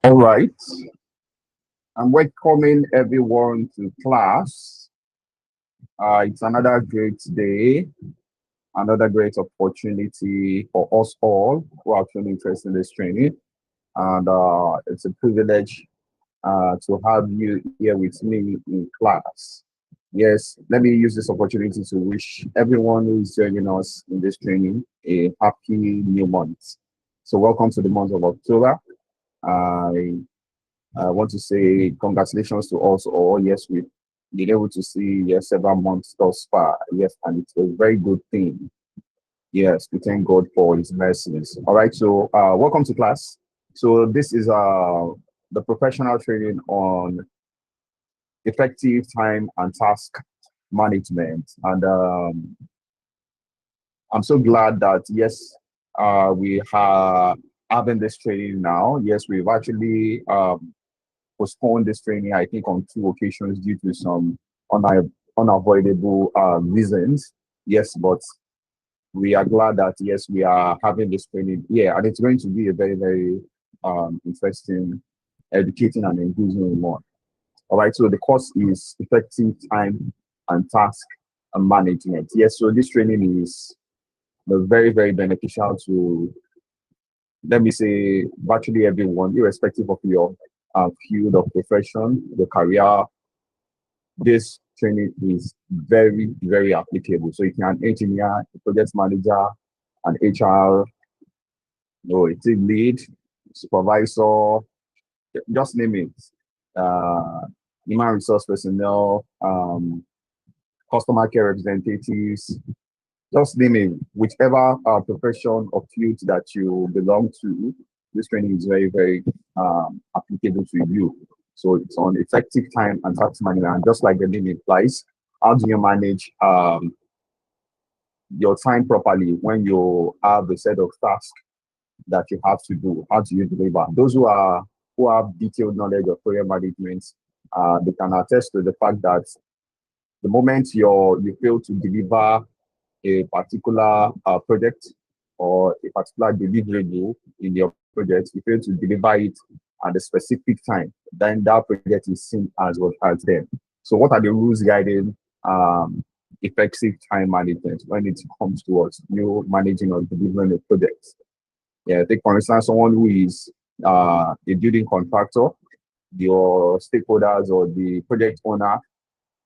All right. I'm welcoming everyone to class. It's another great day, another great opportunity for us all who are actually interested in this training. And it's a privilege to have you here with me in class. Yes, let me use this opportunity to wish everyone who is joining us in this training a happy new month. So, welcome to the month of October. I I want to say congratulations to us all. Yes, we've been able to see several months thus far. Yes, and it's a very good thing. Yes, we thank God for His mercies. All right, so welcome to class. So this is the professional training on effective time and task management, and I'm so glad that yes, we are having this training now. Yes, we've actually postponed this training, I think, on two occasions due to some unavoidable reasons. Yes, but we are glad that, yes, we are having this training here, and it's going to be a very, very interesting, educating, and engaging one. All right, so the course is effective time and task and management. Yes, so this training is very, very beneficial to, let me say, virtually everyone, irrespective of your field of profession, your career. This training is very, very applicable. So if you're an engineer, a project manager, an HR, a team lead, supervisor, just name it. Uh, Human resource personnel, customer care representatives, just name it. Whichever profession or field that you belong to, this training is very, very applicable to you. So it's on effective time and task management. And just like the name implies, how do you manage your time properly when you have a set of tasks that you have to do? How do you deliver? Those who have detailed knowledge of project management, they can attest to the fact that the moment you fail to deliver a particular project or a particular deliverable in your project, you fail to deliver it at a specific time, then that project is seen as what has them. So, what are the rules guiding effective time management when it comes towards you managing or delivering a project? Yeah, take for instance someone who is a building contractor, your stakeholders or the project owner,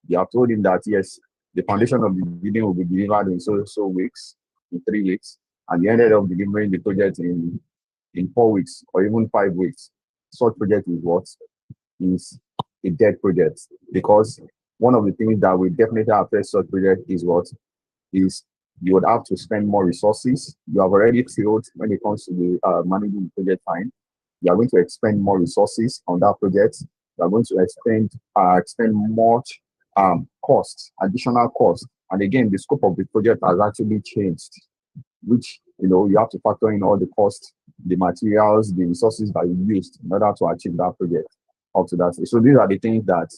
they have told him that yes, the foundation of the building will be delivered in so weeks, in 3 weeks, and they ended up delivering the project in 4 weeks or even 5 weeks. Such project is what is a dead project, because one of the things that will definitely affect such project is what is you would have to spend more resources. You have already failed when it comes to the managing the project time. You are going to expend more resources on that project. You are going to expend much costs, additional costs. And again, the scope of the project has actually changed, which you have to factor in all the costs, the materials, the resources that you used in order to achieve that project up to that stage. So these are the things that,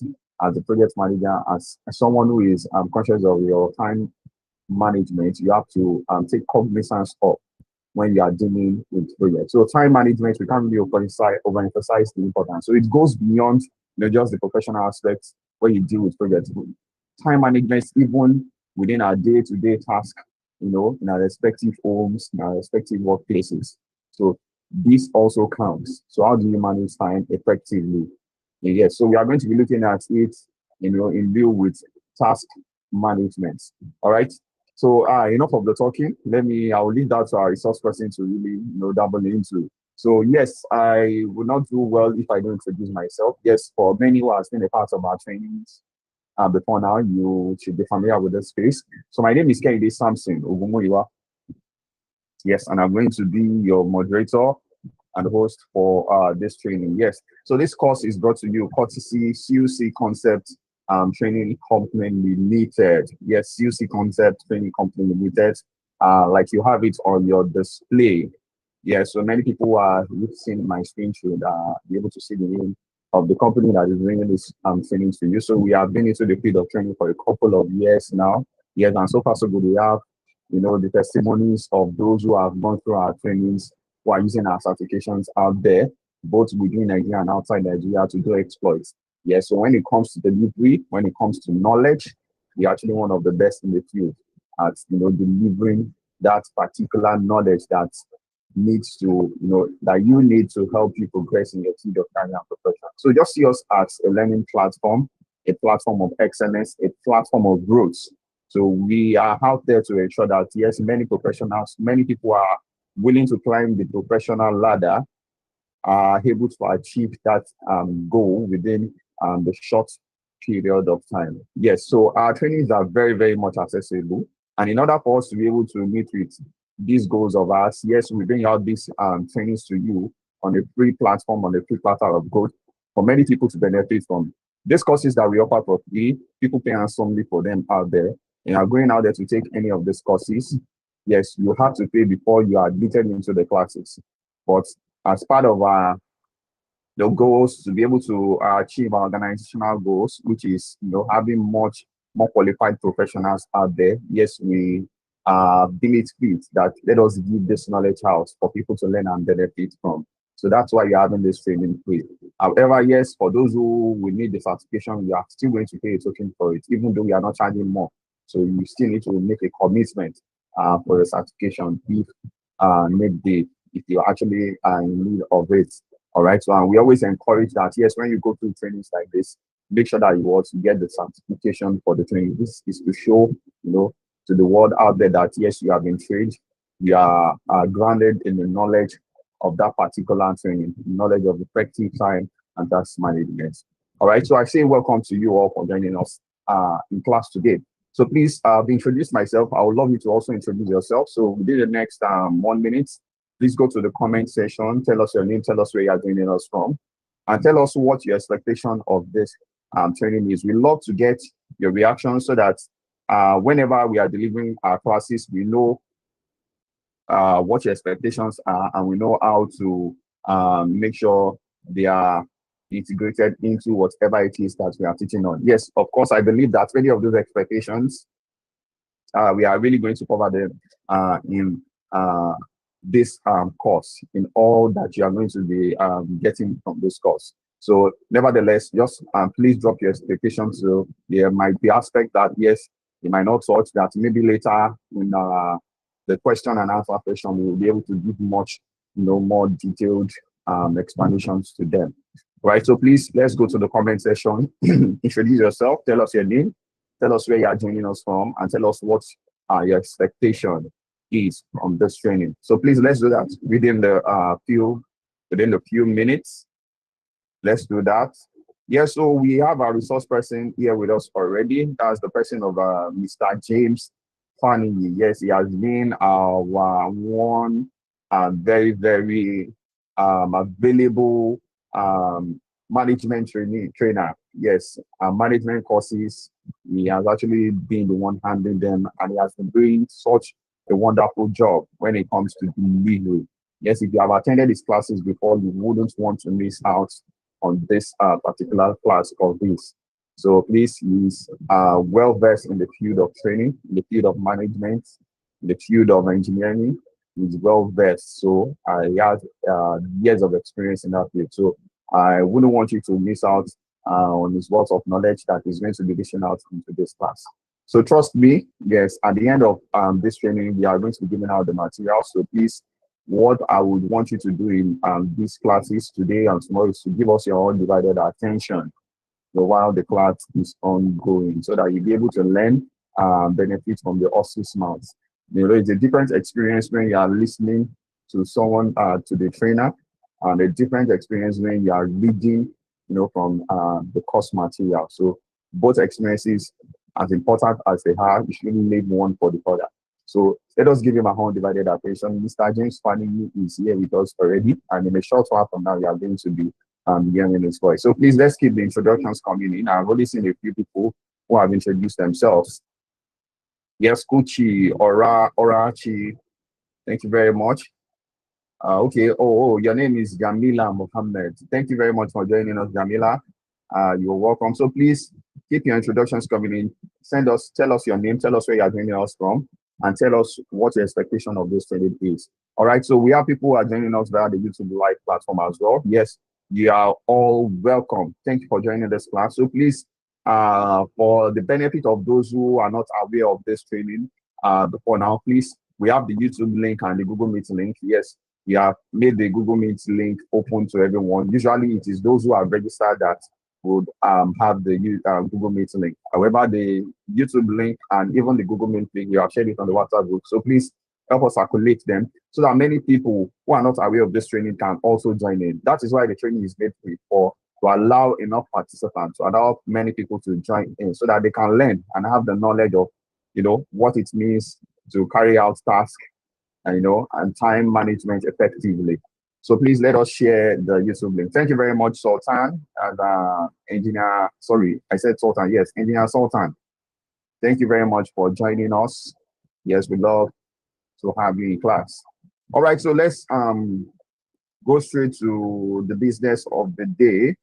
as a project manager, as someone who is conscious of your time management, you have to take cognizance of when you are dealing with projects. So time management, we can't really overemphasize the importance. So it goes beyond just the professional aspects when you deal with projects. Time management, even within our day-to-day task, in our respective homes, in our respective workplaces. So this also counts. So how do you manage time effectively? Yes, so we are going to be looking at it, in view with task management. All right. So enough of the talking. I'll leave that to our resource person to really, dabble into. So yes, I would not do well if I don't introduce myself. Yes, for many who have been a part of our trainings before now, you should be familiar with this space. So my name is Kennedy Samson Ogumoyiwa. Yes, and I'm going to be your moderator and host for this training. Yes, so this course is brought to you courtesy CUC Concept Training Company Limited. Yes, CUC Concept Training Company Limited. Like you have it on your display. Yeah, so many people who are looking my screen should be able to see the name of the company that is bringing this training to you. So we have been into the field of training for a couple of years now. Yes, and so far so good. We have, the testimonies of those who have gone through our trainings, who are using our certifications out there. both within Nigeria and outside Nigeria to do exploits. Yes, so when it comes to delivery, when it comes to knowledge, we're actually one of the best in the field at delivering that particular knowledge that needs to, that you need to help you progress in your field of career and profession. So just see us as a learning platform, a platform of excellence, a platform of growth. So we are out there to ensure that, yes, many professionals, many people are willing to climb the professional ladder, are able to achieve that goal within the short period of time. Yes, so our trainings are very, very much accessible. And in order for us to be able to meet with these goals of ours, yes, we bring out these trainings to you on a free platform, on a free platter of growth for many people to benefit from. These courses that we offer for free, people pay handsomely for them out there. And are going out there to take any of these courses, yes, you have to pay before you are admitted into the classes. But as part of our the goals to be able to achieve our organizational goals, which is having much more qualified professionals out there. Yes, we deem it fit that let us give this knowledge out for people to learn and benefit from. So that's why you're having this training free. However, yes, for those who will need the certification, you are still going to pay a token for it, even though we are not charging more. So you still need to make a commitment for the certification if if you're actually in need of it. All right. So we always encourage that, yes, when you go through trainings like this, make sure that you also get the certification for the training. This is to show, to the world out there that, yes, you have been trained, you are grounded in the knowledge of that particular training, knowledge of effective time and task management. All right. So I say welcome to you all for joining us in class today. So please introduce myself. I would love you to also introduce yourself. So within the next 1 minute, please go to the comment section, tell us your name, tell us where you are joining us from, and tell us what your expectation of this training is. We love to get your reaction so that whenever we are delivering our classes, we know what your expectations are, and we know how to make sure they are integrated into whatever it is that we are teaching on. Yes, of course, I believe that many of those expectations, we are really going to cover them in this course, in all that you are going to be getting from this course. So nevertheless, just please drop your expectations. So there might be aspect that, yes, you might not touch that. Maybe later in the question and answer session, we will be able to give much, more detailed explanations to them. Right. So please, let's go to the comment section. Introduce yourself. Tell us your name. Tell us where you are joining us from, and tell us what your expectation is from this training. So please, let's do that within the few minutes. Let's do that. Yeah, so we have our resource person here with us already. That's the person of Mr. James Fanny. Yes, he has been our one very, very available management trainer. Yes, management courses. He has actually been the one handling them, and he has been doing such a wonderful job when it comes to delivery. Yes, if you have attended his classes before, you wouldn't want to miss out on this particular class of this. So please, he's well versed in the field of training, in the field of management, in the field of engineering. He's well versed. So he has years of experience in that field. So I wouldn't want you to miss out on his wealth of knowledge that is going to be dishing out into this class. So trust me, yes, at the end of this training, we are going to be giving out the material. So please, what I would want you to do in these classes today and tomorrow is to give us your undivided attention while the class is ongoing, so that you'll be able to learn benefit from the horse's mouth. It's a different experience when you are listening to someone, to the trainer, and a different experience when you are reading, from the course material. So both experiences, as important as they are, you shouldn't leave one for the other. So let us give him a undivided attention. Mr. James Fanning is here with us already, and in a short while from now, we are going to be hearing his voice. So please, let's keep the introductions coming in. I've only seen a few people who have introduced themselves. Yes, Kuchi, Orachi, thank you very much. Okay, your name is Jamila Mohammed. Thank you very much for joining us, Jamila. You're welcome. So please keep your introductions coming in. Tell us your name, tell us where you're joining us from, and tell us what your expectation of this training is. All right. So we have people who are joining us via the YouTube Live platform as well. Yes, you are all welcome. Thank you for joining this class. So please, for the benefit of those who are not aware of this training, before now, please, we have the YouTube link and the Google Meet link. Yes, we have made the Google Meet link open to everyone. Usually, it is those who are registered that would have the Google Meet link. However, the YouTube link and even the Google Meet link, we have shared it on the WhatsApp group. So please help us circulate them so that many people who are not aware of this training can also join in. That is why the training is made free, for to allow enough participants, to allow many people to join in so that they can learn and have the knowledge of, what it means to carry out tasks and, and time management effectively. So please let us share the YouTube link. Thank you very much, Sultan, and Engineer, sorry, I said Sultan, yes, Engineer Sultan. Thank you very much for joining us. Yes, we love to have you in class. All right, so let's go straight to the business of the day.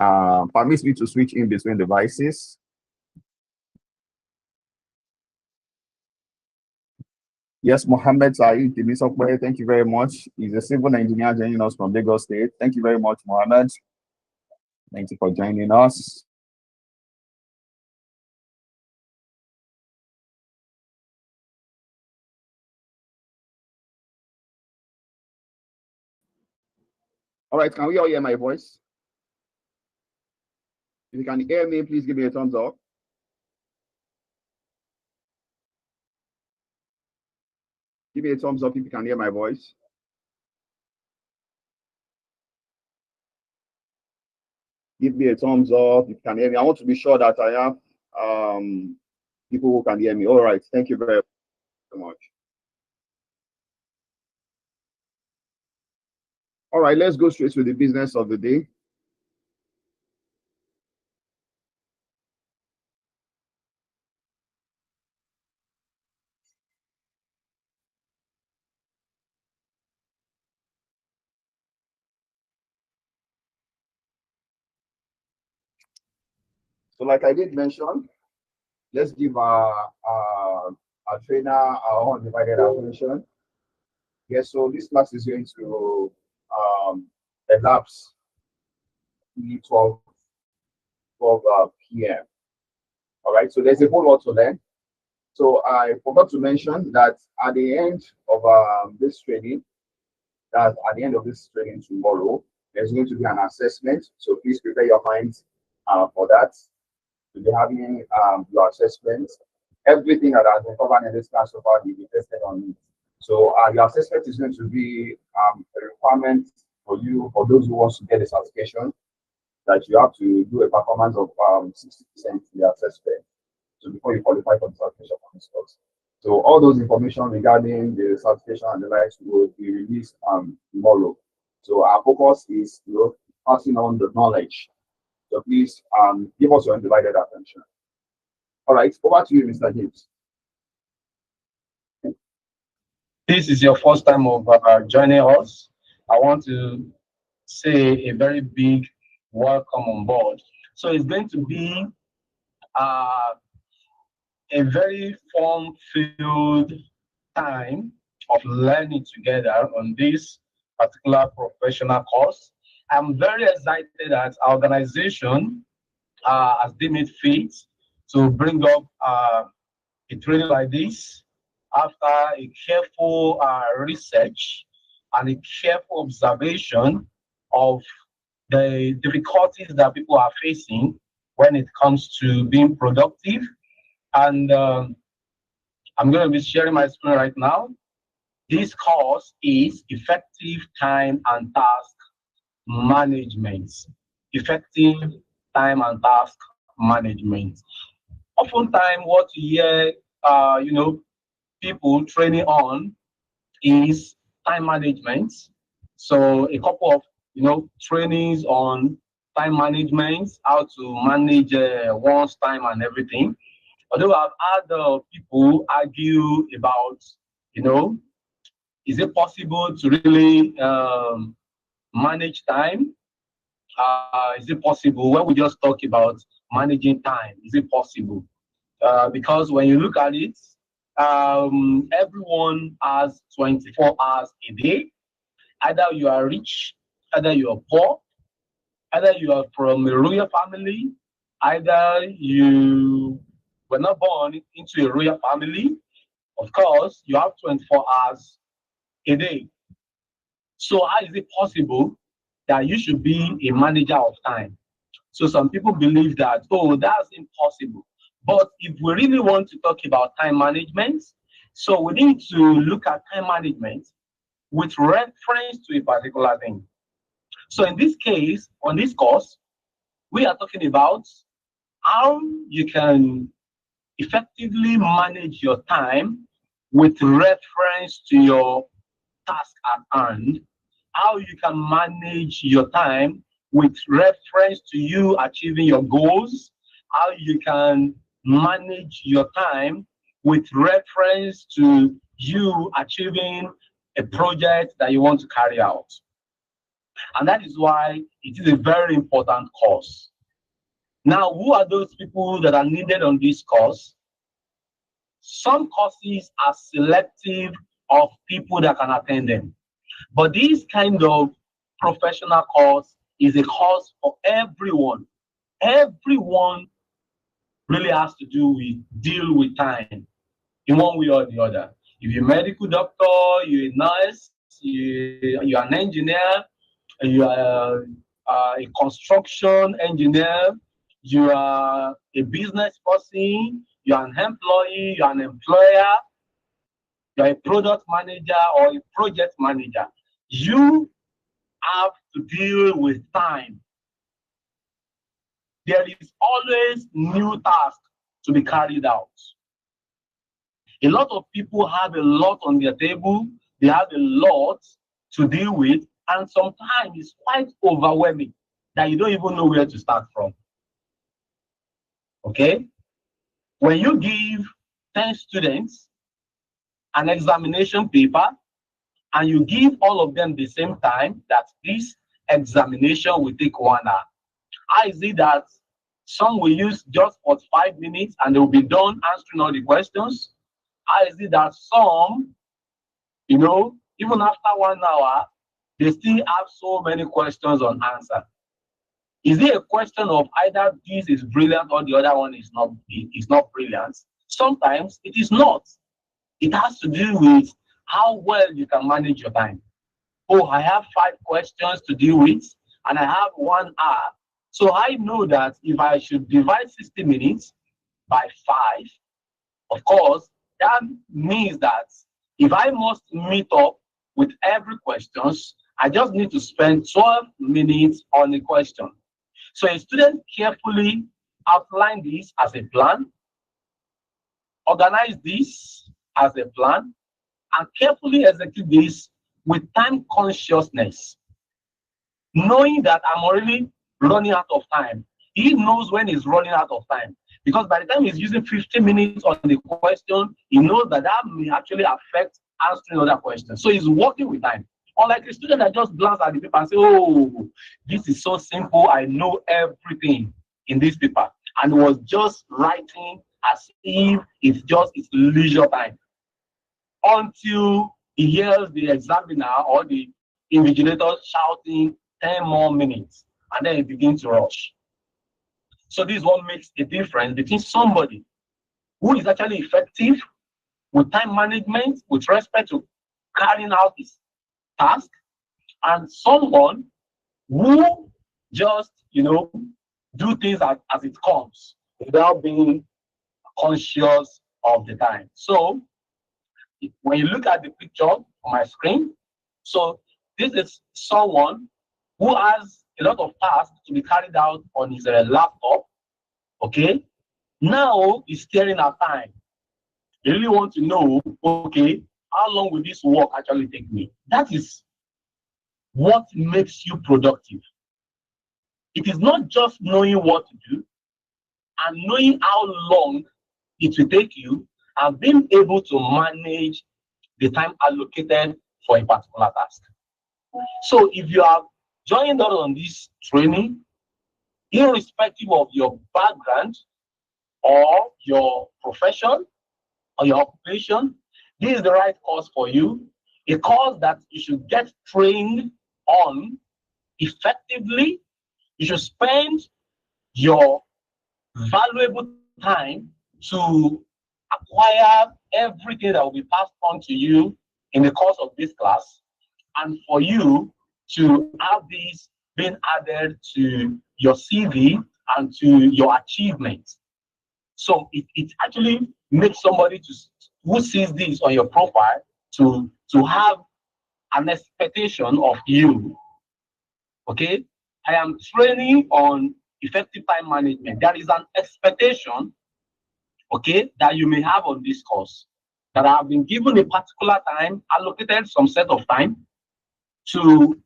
Permit me to switch in between devices. Yes, Mohammed Saeed Timisokwe, thank you very much. He's a civil engineer joining us from Lagos State. Thank you very much, Mohammed. Thank you for joining us. All right, can we all hear my voice? If you can hear me, please give me a thumbs up. Give me a thumbs up if you can hear my voice. Give me a thumbs up if you can hear me. I want to be sure that I have people who can hear me. All right, thank you very much. All right, let's go straight to the business of the day. So like I did mention, let's give our trainer our undivided attention. Yes, so this class is going to elapse 12 p.m. All right, so there's a whole lot to learn. So I forgot to mention that at the end of this training, tomorrow, there's going to be an assessment. So please prepare your minds for that. To be having your assessment. Everything that has been covered in this class so far will be tested on it. So your assessment is going to be a requirement for you, for those who want to get the certification, that you have to do a performance of 60% in the assessment. So before you qualify for the certification from this course. So all those information regarding the certification and the likes will be released tomorrow. So our focus is passing on the knowledge. So please give us your undivided attention. All right, over to you, Mr. James. This is your first time of joining us. I want to say a very big welcome on board. So it's going to be a very fun-filled time of learning together on this particular professional course. I'm very excited that our organization has deemed it fit to bring up a training like this after a careful research and a careful observation of the difficulties that people are facing when it comes to being productive. And I'm going to be sharing my screen right now. This course is effective time and task management. Effective time and task management. Oftentimes, what you hear, people training on is time management. So a couple of trainings on time management, how to manage one's time and everything. Although I've had people argue about, is it possible to really manage time? Is it possible? When we just talk about managing time, is it possible? Because when you look at it, everyone has 24 hours a day. Either you are rich, either you are poor, either you are from a royal family, either you were not born into a royal family. Of course, you have 24 hours a day. So how is it possible that you should be a manager of time? So some people believe that, oh, that's impossible. But if we really want to talk about time management, so we need to look at time management with reference to a particular thing. So in this case, on this course, we are talking about how you can effectively manage your time with reference to your task at hand, how you can manage your time with reference to you achieving your goals, how you can manage your time with reference to you achieving a project that you want to carry out. And that is why it is a very important course. Now, who are those people that are needed on this course? Some courses are selective of people that can attend them. But this kind of professional course is a course for everyone. Everyone really has to deal with time in one way or the other. If you're a medical doctor, you're a nurse, you're an engineer, you are a construction engineer, you are a business person, you are an employee, you are an employer, you are a product manager or a project manager. You have to deal with time. There is always new tasks to be carried out. A lot of people have a lot on their table, they have a lot to deal with, and sometimes it's quite overwhelming that you don't even know where to start from. Okay? When you give 10 students an examination paper and you give all of them the same time, that this examination will take 1 hour. How is it that some will use just 45 minutes and they will be done answering all the questions? How is it that some, even after 1 hour, they still have so many questions unanswered? Is it a question of either this is brilliant or the other one is not brilliant? Sometimes it is not. It has to do with how well you can manage your time. Oh, I have 5 questions to deal with and I have 1 hour. So I know that if I should divide 60 minutes by 5, of course, that means that if I must meet up with every question, I just need to spend 12 minutes on the question. So a student carefully outline this as a plan, organize this as a plan, and carefully execute this with time consciousness, knowing that I'm already running out of time. He knows when he's running out of time, because by the time he's using 15 minutes on the question, he knows that may actually affect answering other questions. So he's working with time. Unlike a student that just glance at the paper and say, oh, this is so simple, I know everything in this paper, and was just writing as if it's leisure time, until he hears the examiner or the invigilator shouting 10 more minutes, and then he begins to rush. So this one makes a difference between somebody who is actually effective with time management with respect to carrying out his task, and someone who just do things as it comes without being conscious of the time. So when you look at the picture on my screen, so this is someone who has a lot of tasks to be carried out on his laptop. Okay, now he's staring at time. You really want to know, okay, how long will this work actually take me? That is what makes you productive. It is not just knowing what to do and knowing how long it will take you and being able to manage the time allocated for a particular task. So if you have joined us on this training, irrespective of your background or your profession or your occupation, this is the right course for you. A course that you should get trained on effectively. You should spend your valuable time to acquire everything that will be passed on to you in the course of this class, and for you to have this being added to your CV and to your achievements. So it actually makes somebody who sees this on your profile to have an expectation of you. Okay, I am training on effective time management. There is an expectation, okay, that you may have on this course, that I have been given a particular time, allocated some set of time to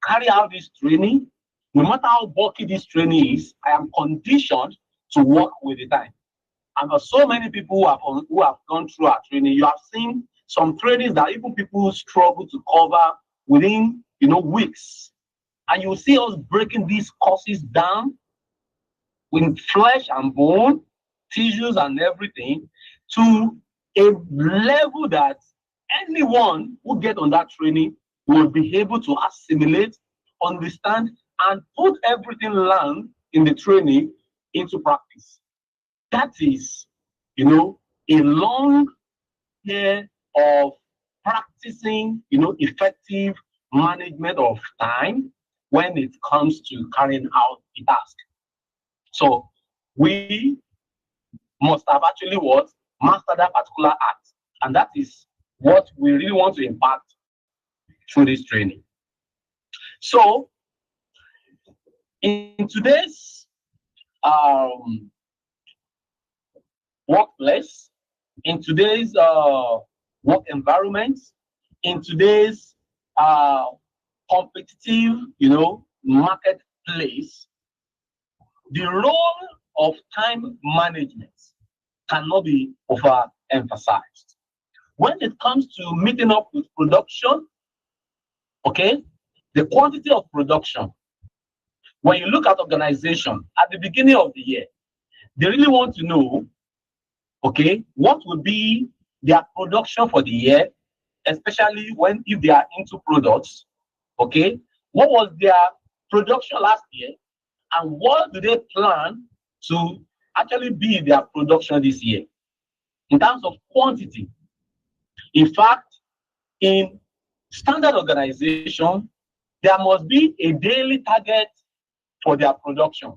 carry out this training. No matter how bulky this training is, I am conditioned to work with the time. And for so many people who have gone through our training, you have seen some trainings that even people struggle to cover within weeks. And you see us breaking these courses down with flesh and bone, tissues and everything, to a level that anyone who get on that training will be able to assimilate, understand, and put everything learned in the training into practice. That is, a long year of practicing, effective management of time when it comes to carrying out the task. So we must have actually mastered that particular art, and that is what we really want to impact through this training. So in today's workplace, in today's work environment, in today's competitive, marketplace, the role of time management cannot be overemphasized. When it comes to meeting up with production, okay, the quantity of production, when you look at organization at the beginning of the year, they really want to know, okay, what will be their production for the year, especially if they are into products, okay, what was their production last year, and what do they plan to actually be their production this year in terms of quantity. In fact, in standard organization, there must be a daily target for their production.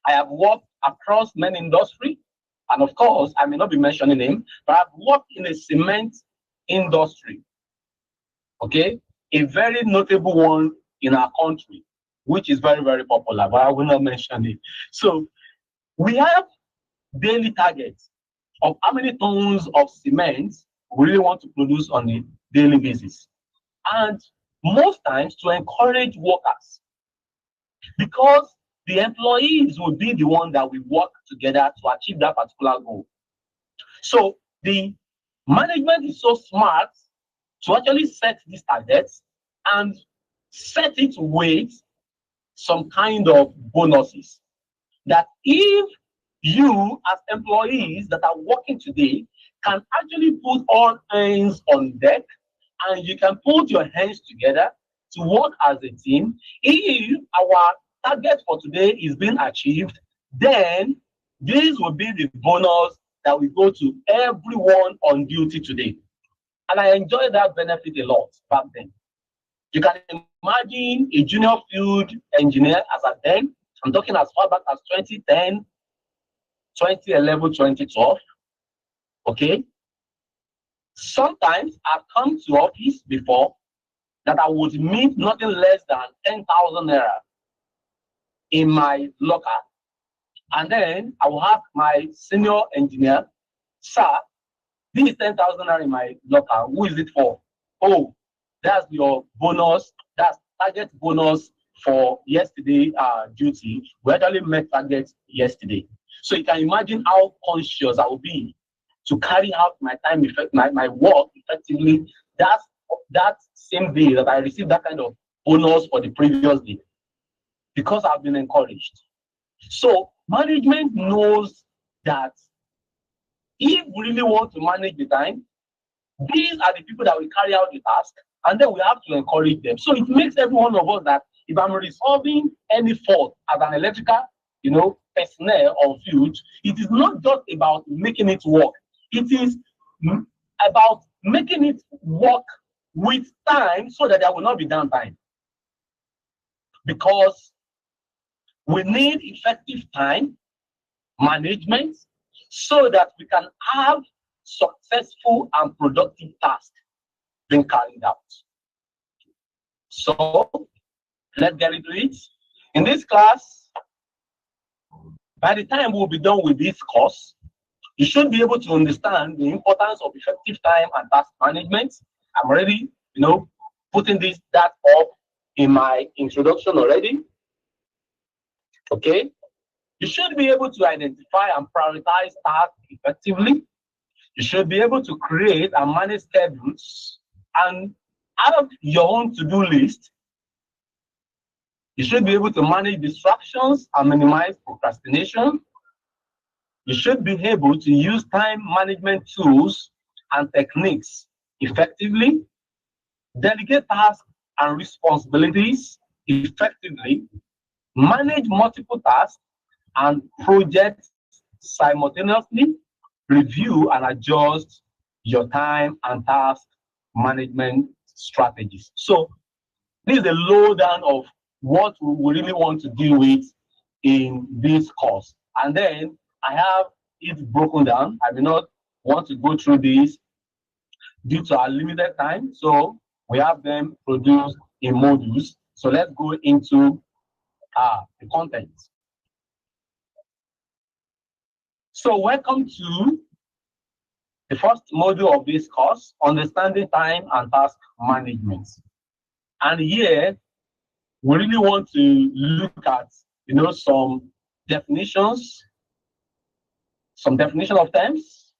I have worked across many industries, and of course, I may not be mentioning them, but I've worked in a cement industry, okay, a very notable one in our country, which is very, very popular, but I will not mention it. So we have daily targets of how many tons of cement we really want to produce on a daily basis. And most times to encourage workers, because the employees will be the one that we work together to achieve that particular goal. So the management is so smart to actually set these targets and set it with some kind of bonuses, that if you as employees that are working today can actually put all hands on deck and you can put your hands together to work as a team, if our target for today is being achieved, then this will be the bonus that will go to everyone on duty today. And I enjoyed that benefit a lot back then. You can imagine a junior field engineer as at then. I'm talking as far back as 2010, 2011, 2012. Okay. Sometimes I've come to office before that I would meet nothing less than 10,000 naira in my locker. And then I will have my senior engineer, sir, this is 10,000 naira in my locker. Who is it for? Oh, that's your bonus. That's target bonus for yesterday duty. We actually met target yesterday. So you can imagine how conscious I will be to carry out my time, my work effectively. That same day that I received that kind of bonus for the previous day, because I've been encouraged. So management knows that if we really want to manage the time, these are the people that will carry out the task, and then we have to encourage them. So it makes every one of us that if I'm resolving any fault as an electrical, personnel or field, it is not just about making it work. It is about making it work with time so that there will not be downtime. Because we need effective time management so that we can have successful and productive tasks being carried out. So let's get into it. In this class, by the time we'll be done with this course, you should be able to understand the importance of effective time and task management. I'm already, putting that up in my introduction already. Okay. You should be able to identify and prioritize tasks effectively. You should be able to create and manage schedules and have your own to-do list. You should be able to manage distractions and minimize procrastination. You should be able to use time management tools and techniques effectively, delegate tasks and responsibilities effectively, manage multiple tasks and projects simultaneously, review and adjust your time and task management strategies. So this is a lowdown of what we really want to deal with in this course. And then I have it broken down. I may not want to go through this due to our limited time. So we have them produced in modules. So let's go into the content. So welcome to the first module of this course, Understanding Time and Task Management. And here, we really want to look at, some definitions of terms.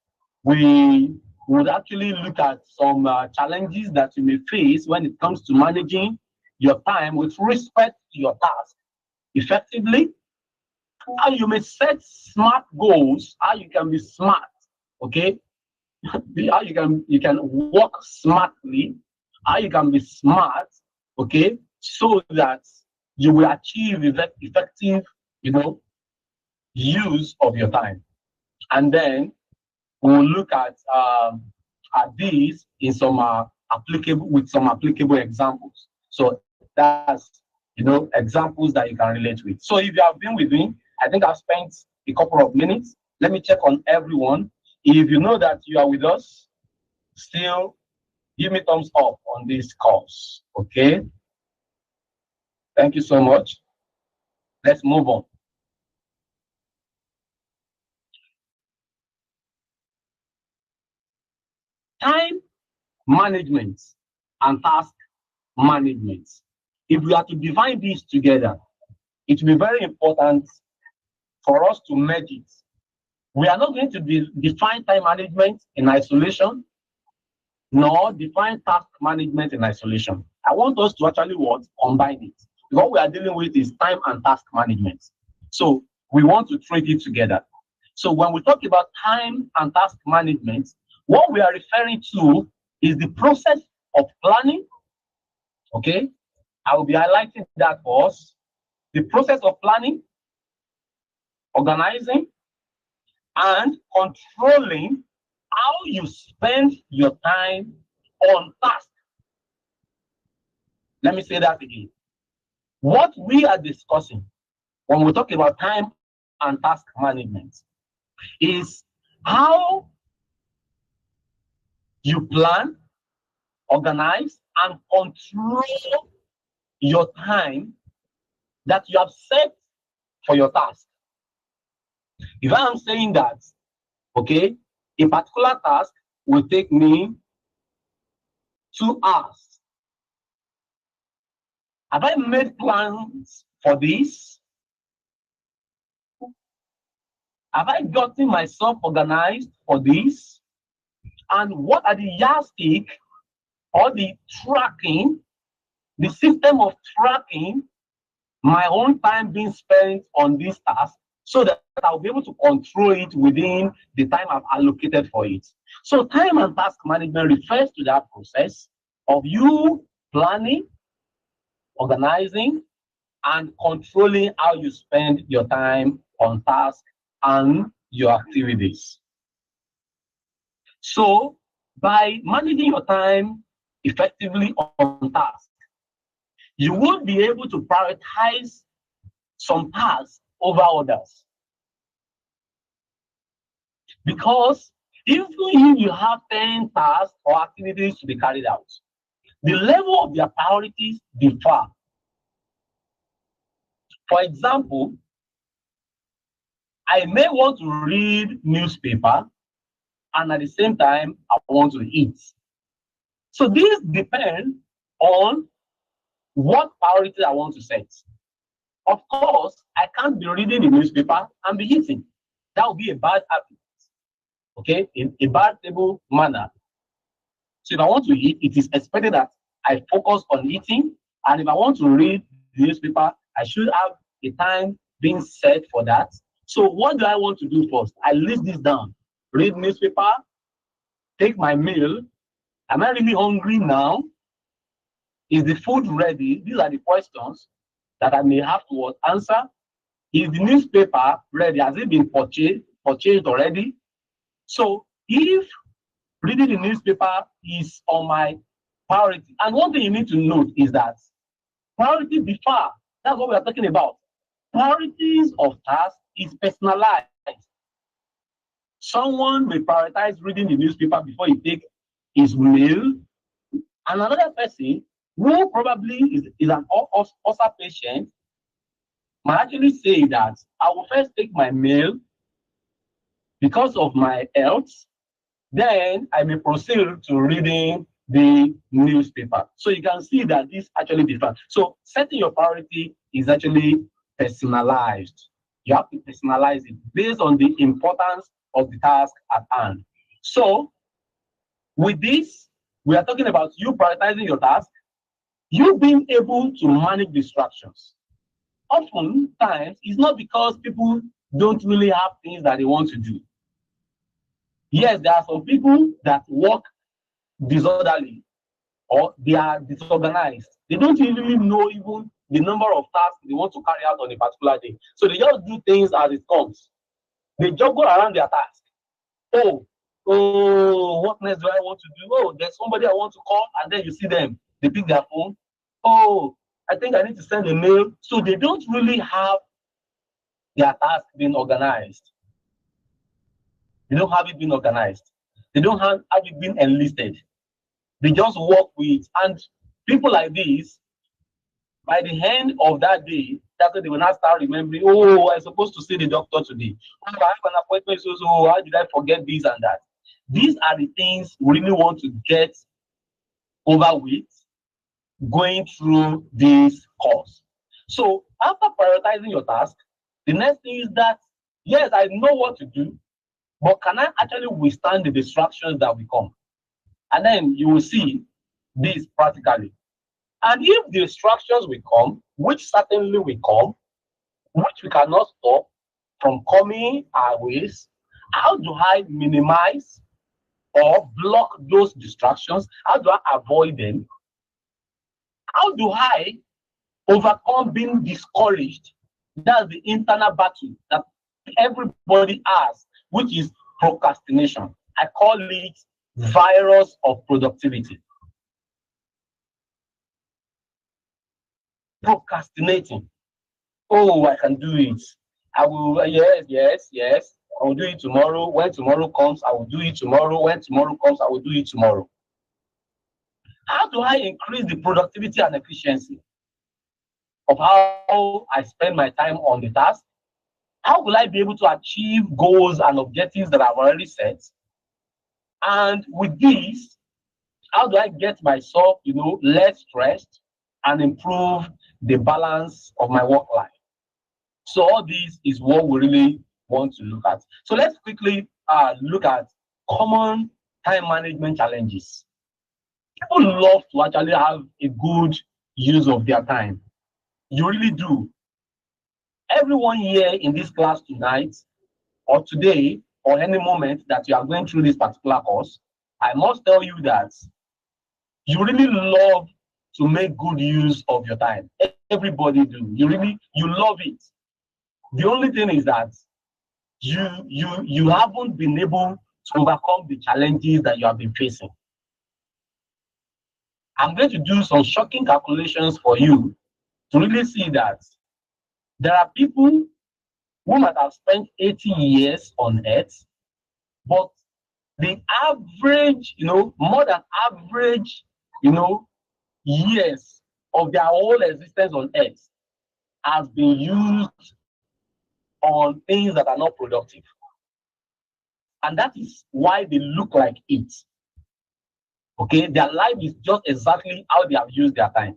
We would actually look at some challenges that you may face when it comes to managing your time with respect to your task effectively. How you may set smart goals, how you can be smart, okay? How you can work smartly, how you can be smart, okay, so that you will achieve effective, use of your time. And then we'll look at these in some applicable examples. So that's examples that you can relate with. So if you have been with me, I think I've spent a couple of minutes. Let me check on everyone. If you know that you are with us, still give me thumbs up on this course. Okay. Thank you so much. Let's move on. Time management and task management. If we are to define these together, it will be very important for us to merge it. We are not going to define time management in isolation, nor define task management in isolation. I want us to actually combine it. What we are dealing with is time and task management. So we want to treat it together. So when we talk about time and task management, what we are referring to is the process of planning. Okay, I will be highlighting that for us. The process of planning, organizing, and controlling how you spend your time on task. Let me say that again. What we are discussing when we talk about time and task management is how you plan, organize, and control your time that you have set for your task. If I am saying that, okay, a particular task will take me 2 hours. Have I made plans for this? Have I gotten myself organized for this? And what are the yardstick or the tracking, the system of tracking my own time being spent on this task so that I'll be able to control it within the time I've allocated for it. So time and task management refers to that process of you planning, organizing, and controlling how you spend your time on task and your activities. So by managing your time effectively on task, you will be able to prioritize some tasks over others. Because even if you have 10 tasks or activities to be carried out, the level of their priorities differ. For example, I may want to read newspaper and at the same time I want to eat. So this depends on what priority I want to set. Of course, I can't be reading the newspaper and be eating. That would be a bad habit, okay, in a bad table manner. So if I want to eat, it is expected that I focus on eating. And if I want to read the newspaper, I should have a time being set for that. So what do I want to do first? I list this down. Read newspaper, take my meal. Am I really hungry now? Is the food ready? These are the questions that I may have to answer. Is the newspaper ready? Has it been purchased already? So if reading the newspaper is on my priority, and one thing you need to note is that priority differ. That's what we are talking about. Priorities of tasks is personalized. Someone may prioritize reading the newspaper before he takes his meal, and another person who probably is an ulcer patient might actually say that I will first take my meal because of my health, then I may proceed to reading the newspaper. So you can see that this actually differs. So setting your priority is actually personalized. You have to personalize it based on the importance of the task at hand. So with this, we are talking about you prioritizing your task, you being able to manage distractions. Oftentimes, it's not because people don't really have things that they want to do. Yes, there are some people that work disorderly or they are disorganized. They don't really know even the number of tasks they want to carry out on a particular day. So they just do things as it comes. They just go around their task. What next do I want to do? Oh, there's somebody I want to call, and then you see them. They pick their phone. Oh, I think I need to send a mail. So they don't really have their task being organized. They don't have it being organized. They don't have it being enlisted. They just work with, and people like this, by the end of that day, that's when they will not start remembering, oh, I'm supposed to see the doctor today. Oh, I have an appointment, so how did I forget this and that? These are the things we really want to get over with going through this course. So after prioritizing your task, the next thing is that, yes, I know what to do, but can I actually withstand the distractions that will come? And then you will see this practically. And if the distractions will come, which certainly will come, which we cannot stop from coming our ways, how do I minimize or block those distractions? How do I avoid them? How do I overcome being discouraged? That's the internal battle that everybody has, which is procrastination. I call it virus of productivity. Procrastinating. Oh, I can do it. I will, yes. I will do it tomorrow. When tomorrow comes, I will do it tomorrow. When tomorrow comes, I will do it tomorrow. How do I increase the productivity and efficiency of how I spend my time on the task? How will I be able to achieve goals and objectives that I've already set? And with this, how do I get myself, less stressed and improve the balance of my work life? So all this is what we really want to look at. So let's quickly look at common time management challenges. People love to actually have a good use of their time. You really do. everyone here in this class tonight, or today, or any moment that you are going through this particular course, I must tell you that you really love to make good use of your time. Everybody do. You love it. The only thing is that you haven't been able to overcome the challenges that you have been facing. I'm going to do some shocking calculations for you to really see that there are people who might have spent 80 years on earth, but the average, more than average, years of their whole existence on earth has been used on things that are not productive. And that is why they look like it. Okay, their life is just exactly how they have used their time.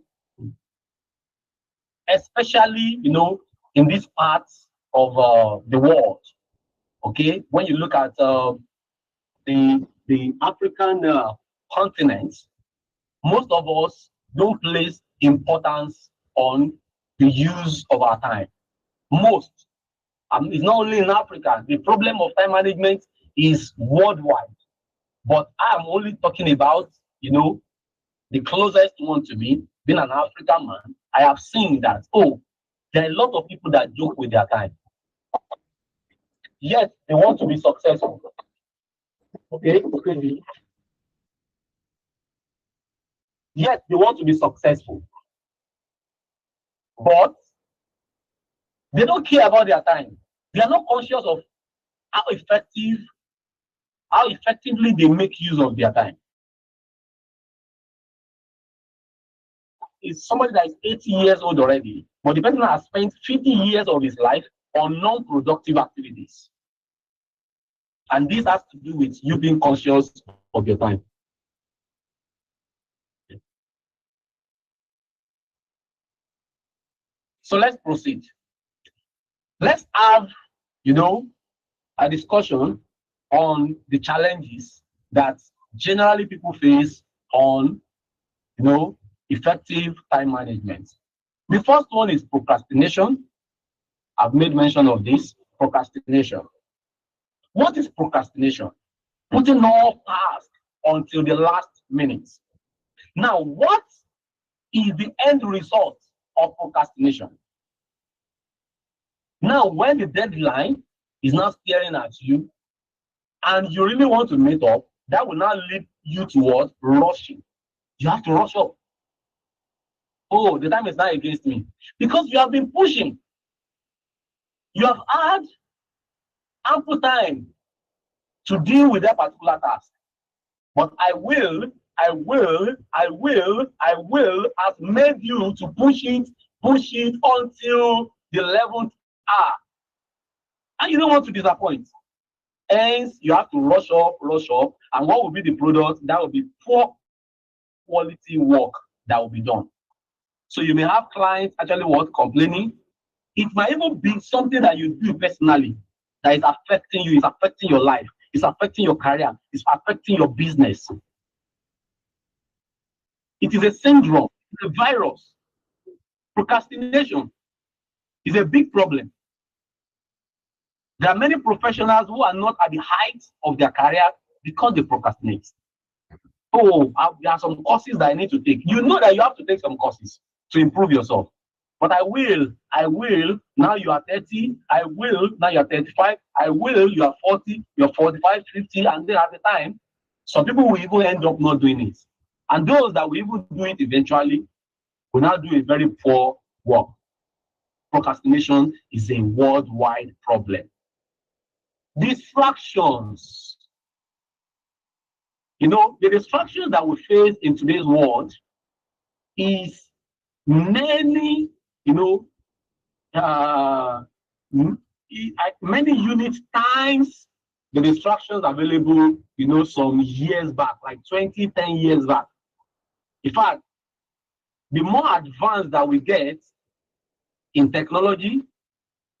Especially, in these parts of the world. Okay, when you look at the African continent, most of us don't place importance on the use of our time. Most. It's not only in Africa. The problem of time management is worldwide. But I'm only talking about, the closest one to me, being an African man. I have seen that, there are a lot of people that joke with their time. Yet, they want to be successful. Okay? Yet, they want to be successful. But they don't care about their time. They are not conscious of how effectively they make use of their time. Is somebody that is 80 years old already, but the person has spent 50 years of his life on non-productive activities. And this has to do with you being conscious of your time. So let's proceed. Let's have, a discussion on the challenges that generally people face on, effective time management. The first one is procrastination. I've made mention of this, procrastination. What is procrastination? Putting off tasks until the last minute. Now, what is the end result of procrastination? Now, when the deadline is now staring at you and you really want to meet up, that will now lead you towards rushing. You have to rush up. Oh, the time is now against me. Because you have been pushing. You have had ample time to deal with that particular task. But I will have made you to push it until the 11th hour. And you don't want to disappoint. Hence, you have to rush up. And what will be the product? That will be poor quality work that will be done. So you may have clients actually complaining. It might even be something that you do personally that is affecting you, is affecting your life, it's affecting your career, it's affecting your business. It is a syndrome, it's a virus. Procrastination is a big problem. There are many professionals who are not at the height of their career because they procrastinate. There are some courses that I need to take. You know that you have to take some courses to improve yourself. But I will, now you are 30, I will, now you are 35, I will, you are 40, you're 45, 50, and then at the time, some people will even end up not doing it. And those that will even do it eventually will now do a very poor work. Procrastination is a worldwide problem. Distractions. The distractions that we face in today's world is many, many unit times the distractions available, some years back, like 10 years back. In fact, the more advanced that we get in technology,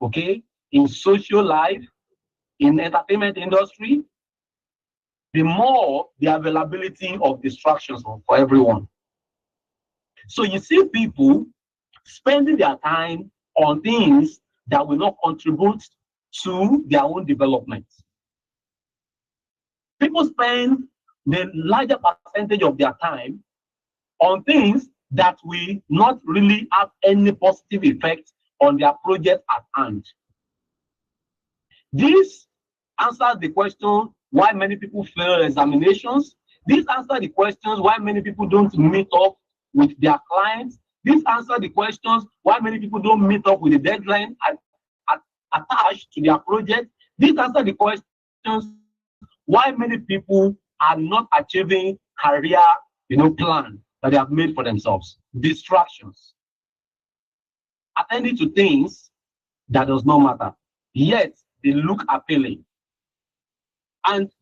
okay, in social life, in entertainment industry, the more the availability of distractions for everyone. So you see people spending their time on things that will not contribute to their own development. People spend the larger percentage of their time on things that will not really have any positive effect on their project at hand. This answers the question why many people fail examinations. This answers the questions why many people don't meet up with their clients. This answers the questions why many people don't meet up with the deadline attached to their project. This answers the questions why many people are not achieving career, plan that they have made for themselves. Distractions. Attending to things that does not matter, yet they look appealing. And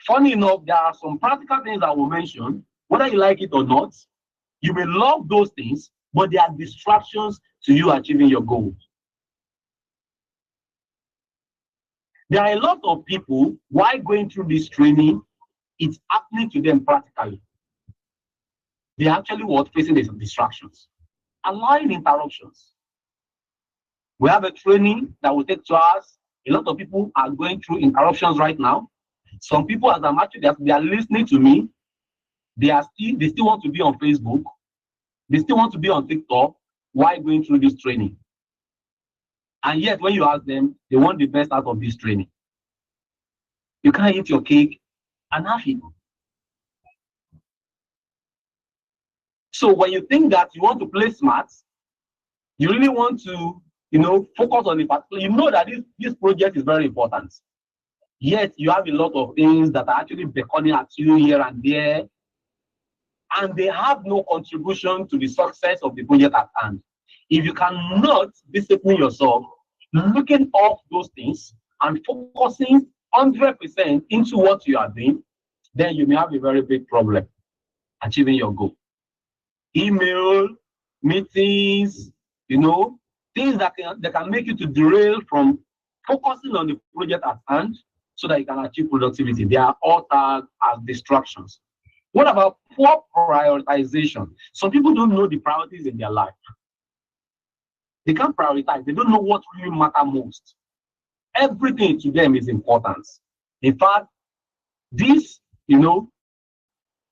funny enough, there are some practical things I will mention, whether you like it or not. You may love those things, but they are distractions to you achieving your goals. There are a lot of people, while going through this training, it's happening to them practically. They actually were facing these distractions, allowing interruptions. We have a training that will take 2 hours. A lot of people are going through interruptions right now. Some people, as I'm actually, they are listening to me, they still want to be on Facebook. They still want to be on TikTok while going through this training. And yet, when you ask them, they want the best out of this training. You can't eat your cake and have it. So when you think that you want to play smart, you really want to, focus on the particular, you know that this project is very important. Yet you have a lot of things that are actually beckoning at you here and there, and they have no contribution to the success of the project at hand. If you cannot discipline yourself, looking off those things and focusing 100% into what you are doing, then you may have a very big problem achieving your goal. Email, meetings, things that can make you to derail from focusing on the project at hand so that you can achieve productivity. They are all tagged as distractions. What about poor prioritization? Some people don't know the priorities in their life. They can't prioritize. They don't know what really matters most. Everything to them is important. In fact, this,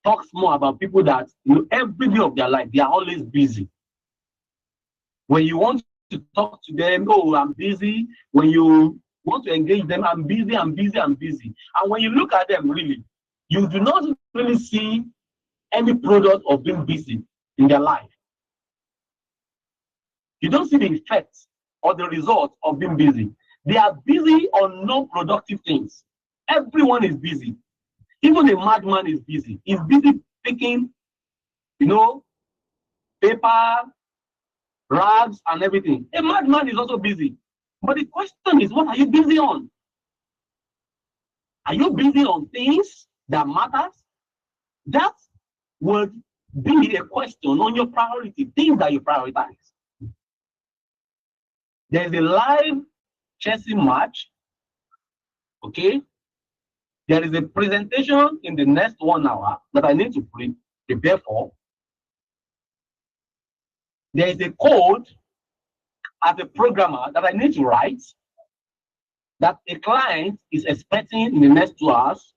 talks more about people that, every day of their life, they are always busy. When you want to talk to them, oh, I'm busy. When you want to engage them, I'm busy, I'm busy, I'm busy. And when you look at them, really, you do not really see any product of being busy in their life. You don't see the effects or the result of being busy. They are busy on non-productive things. Everyone is busy. Even a madman is busy. He's busy picking, paper, rags, and everything. A madman is also busy. But the question is, what are you busy on? Are you busy on things that matters? That would be a question on your priority, things that you prioritize. There's a live Chelsea match, okay? There is a presentation in the next 1 hour that I need to prepare for. There is a code as a programmer that I need to write that a client is expecting in the next 2 hours.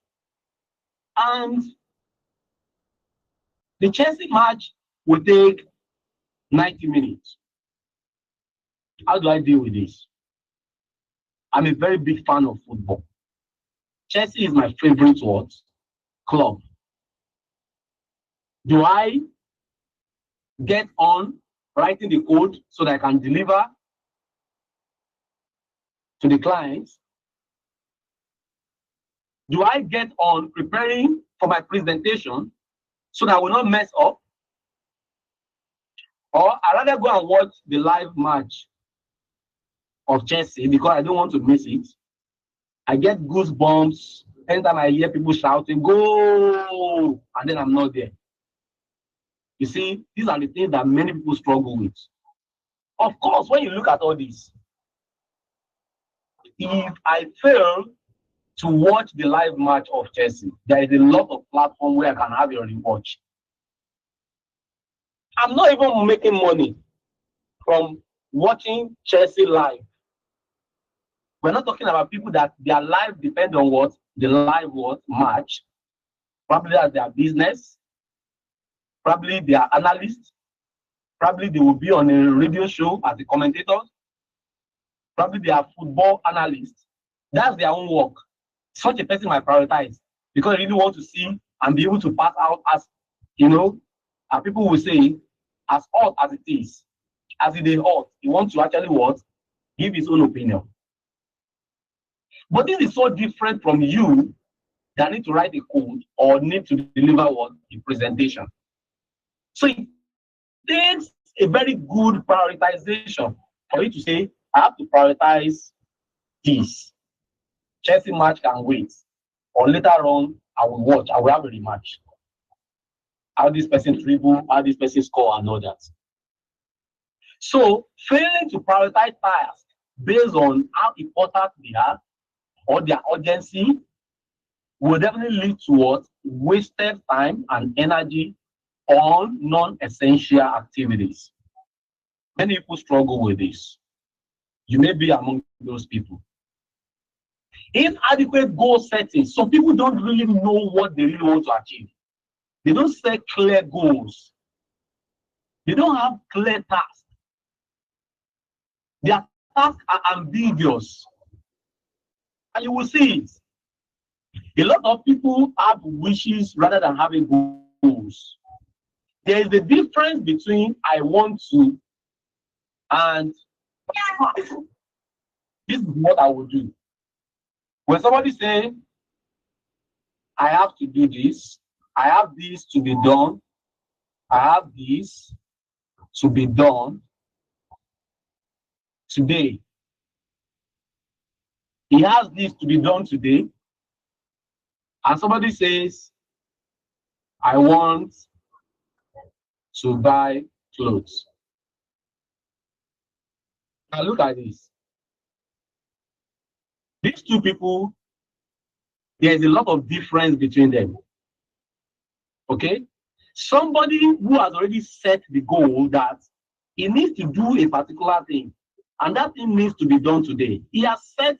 And the Chelsea match will take 90 minutes. How do I deal with this? I'm a very big fan of football. Chelsea is my favorite club. Do I get on writing the code so that I can deliver to the clients? Do I get on preparing for my presentation so that I will not mess up? Or I'd rather go and watch the live match of Chelsea because I don't want to miss it. I get goosebumps anytime I hear people shouting, "Go!" and then I'm not there. You see, these are the things that many people struggle with. Of course, when you look at all this, if I fail to watch the live match of Chelsea, there is a lot of platform where I can have a rewatch. I'm not even making money from watching Chelsea live. We're not talking about people that their life depends on what the live what match. Probably that's their business. Probably they are analysts. Probably they will be on a radio show as a commentator. Probably they are football analysts. That's their own work. Such a person might prioritize because they really want to see and be able to pass out as, and people will say, as hot as it is, as it is hot, he wants to actually what? Give his own opinion. But this is so different from you that need to write a code or need to deliver what? A presentation. So it takes a very good prioritization for you to say, I have to prioritize this. Chelsea match can wait. Or later on, I will watch, I will have a rematch. How this person dribble, how this person score, and all that. So failing to prioritize tasks based on how important they are or their urgency will definitely lead to what? Wasted time and energy on non-essential activities. Many people struggle with this. You may be among those people. Inadequate goal setting. Some people don't really know what they really want to achieve. They don't set clear goals. They don't have clear tasks. Their tasks are ambiguous. And you will see it. A lot of people have wishes rather than having goals. There is a difference between I want to and this is what I will do. When somebody says, I have to do this, I have this to be done, I have this to be done today. He has this to be done today. And somebody says, I want to buy clothes. Now look at this. These two people, there is a lot of difference between them. Okay? Somebody who has already set the goal that he needs to do a particular thing, and that thing needs to be done today. He has set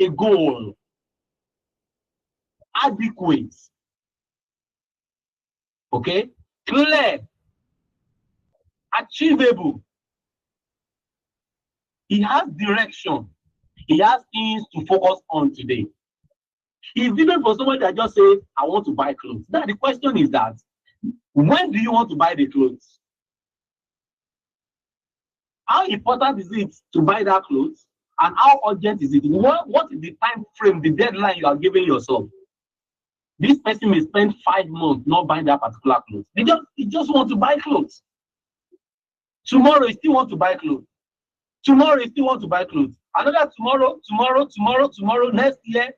a goal, adequate, okay, clear, achievable. He has direction. He has things to focus on today. It's different for somebody that just says, I want to buy clothes. Now the question is that, when do you want to buy the clothes? How important is it to buy that clothes? And how urgent is it? What is the time frame, the deadline you are giving yourself? This person may spend 5 months not buying that particular clothes. He just want to buy clothes. Tomorrow, he still want to buy clothes. Tomorrow, he still want to buy clothes. Another tomorrow, next year,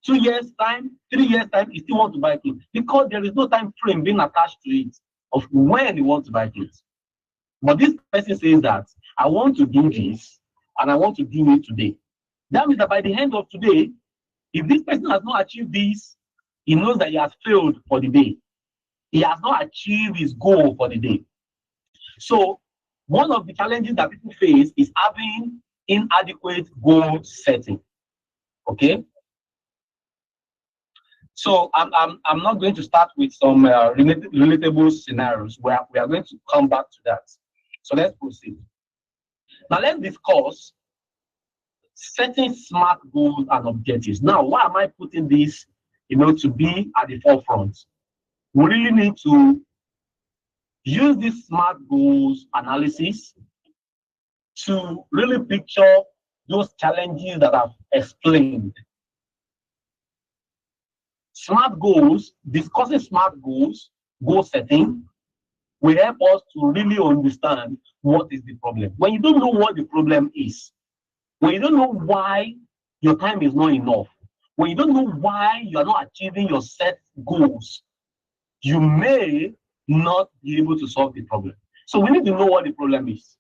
2 years time, 3 years time, he still want to buy clothes. Because there is no time frame being attached to it of when he wants to buy clothes. But this person says that, I want to do this, and I want to do it today. That means that by the end of today, if this person has not achieved this, he knows that he has failed for the day. He has not achieved his goal for the day. So, one of the challenges that people face is having inadequate goal setting. Okay? So, I'm not going to start with some relatable scenarios where we are going to come back to that. So, let's proceed. Now, let's discuss setting smart goals and objectives. Now, why am I putting this, to be at the forefront? We really need to use this smart goals analysis to really picture those challenges that I've explained. Smart goals, discussing smart goals, goal setting, will help us to really understand what is the problem. When you don't know what the problem is, when you don't know why your time is not enough, when you don't know why you are not achieving your set goals, you may not be able to solve the problem. So we need to know what the problem is.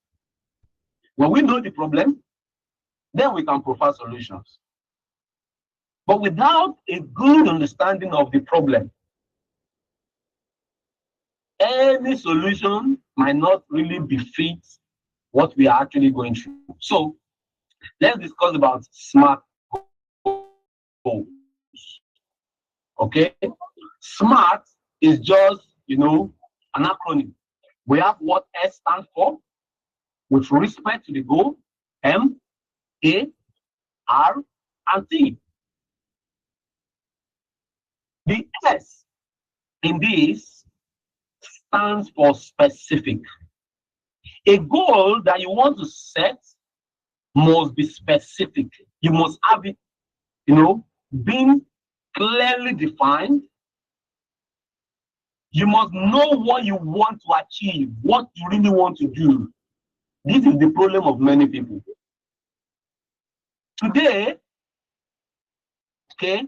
When we know the problem, then we can provide solutions. But without a good understanding of the problem, any solution might not really befit what we are actually going through. So Let's discuss about SMART goals. Okay, SMART is just, an acronym. We have what S stands for with respect to the goal, M, A, R, and T. The S in this stands for specific. A goal that you want to set must be specific. You must have it, being clearly defined. You must know what you want to achieve, what you really want to do. This is the problem of many people. Today, okay,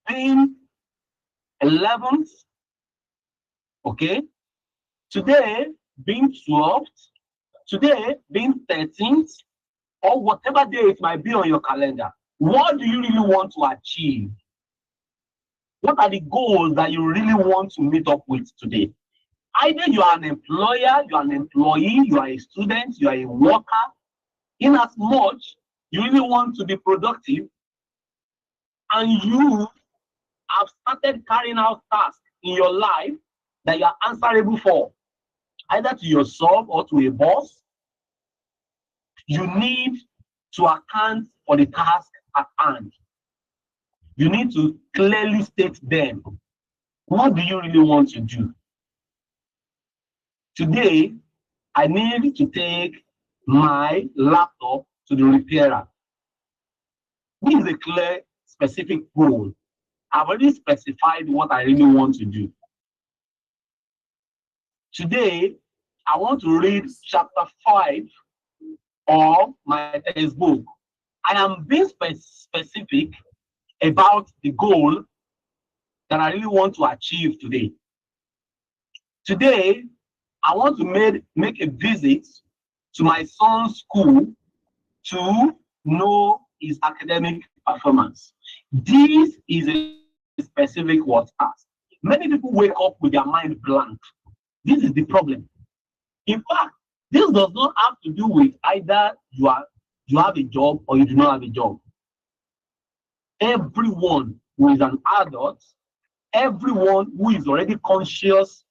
being 11th, okay, today being 12th, today being 13th, or whatever day it might be on your calendar, what do you really want to achieve? What are the goals that you really want to meet up with today? Either you are an employer, you are an employee, you are a student, you are a worker. In as much you really want to be productive and you have started carrying out tasks in your life that you are answerable for, either to yourself or to a boss, you need to account for the task at hand. You need to clearly state them. What do you really want to do? Today, I need to take my laptop to the repairer. This is a clear, specific goal. I've already specified what I really want to do. Today, I want to read chapter 5 of my textbook. I am being specific about the goal that I really want to achieve today. Today, I want to make a visit to my son's school to know his academic performance. This is a specific task. Many people wake up with their mind blank. This is the problem. In fact, this does not have to do with either you have a job or you do not have a job. Everyone who is an adult, everyone who is already conscious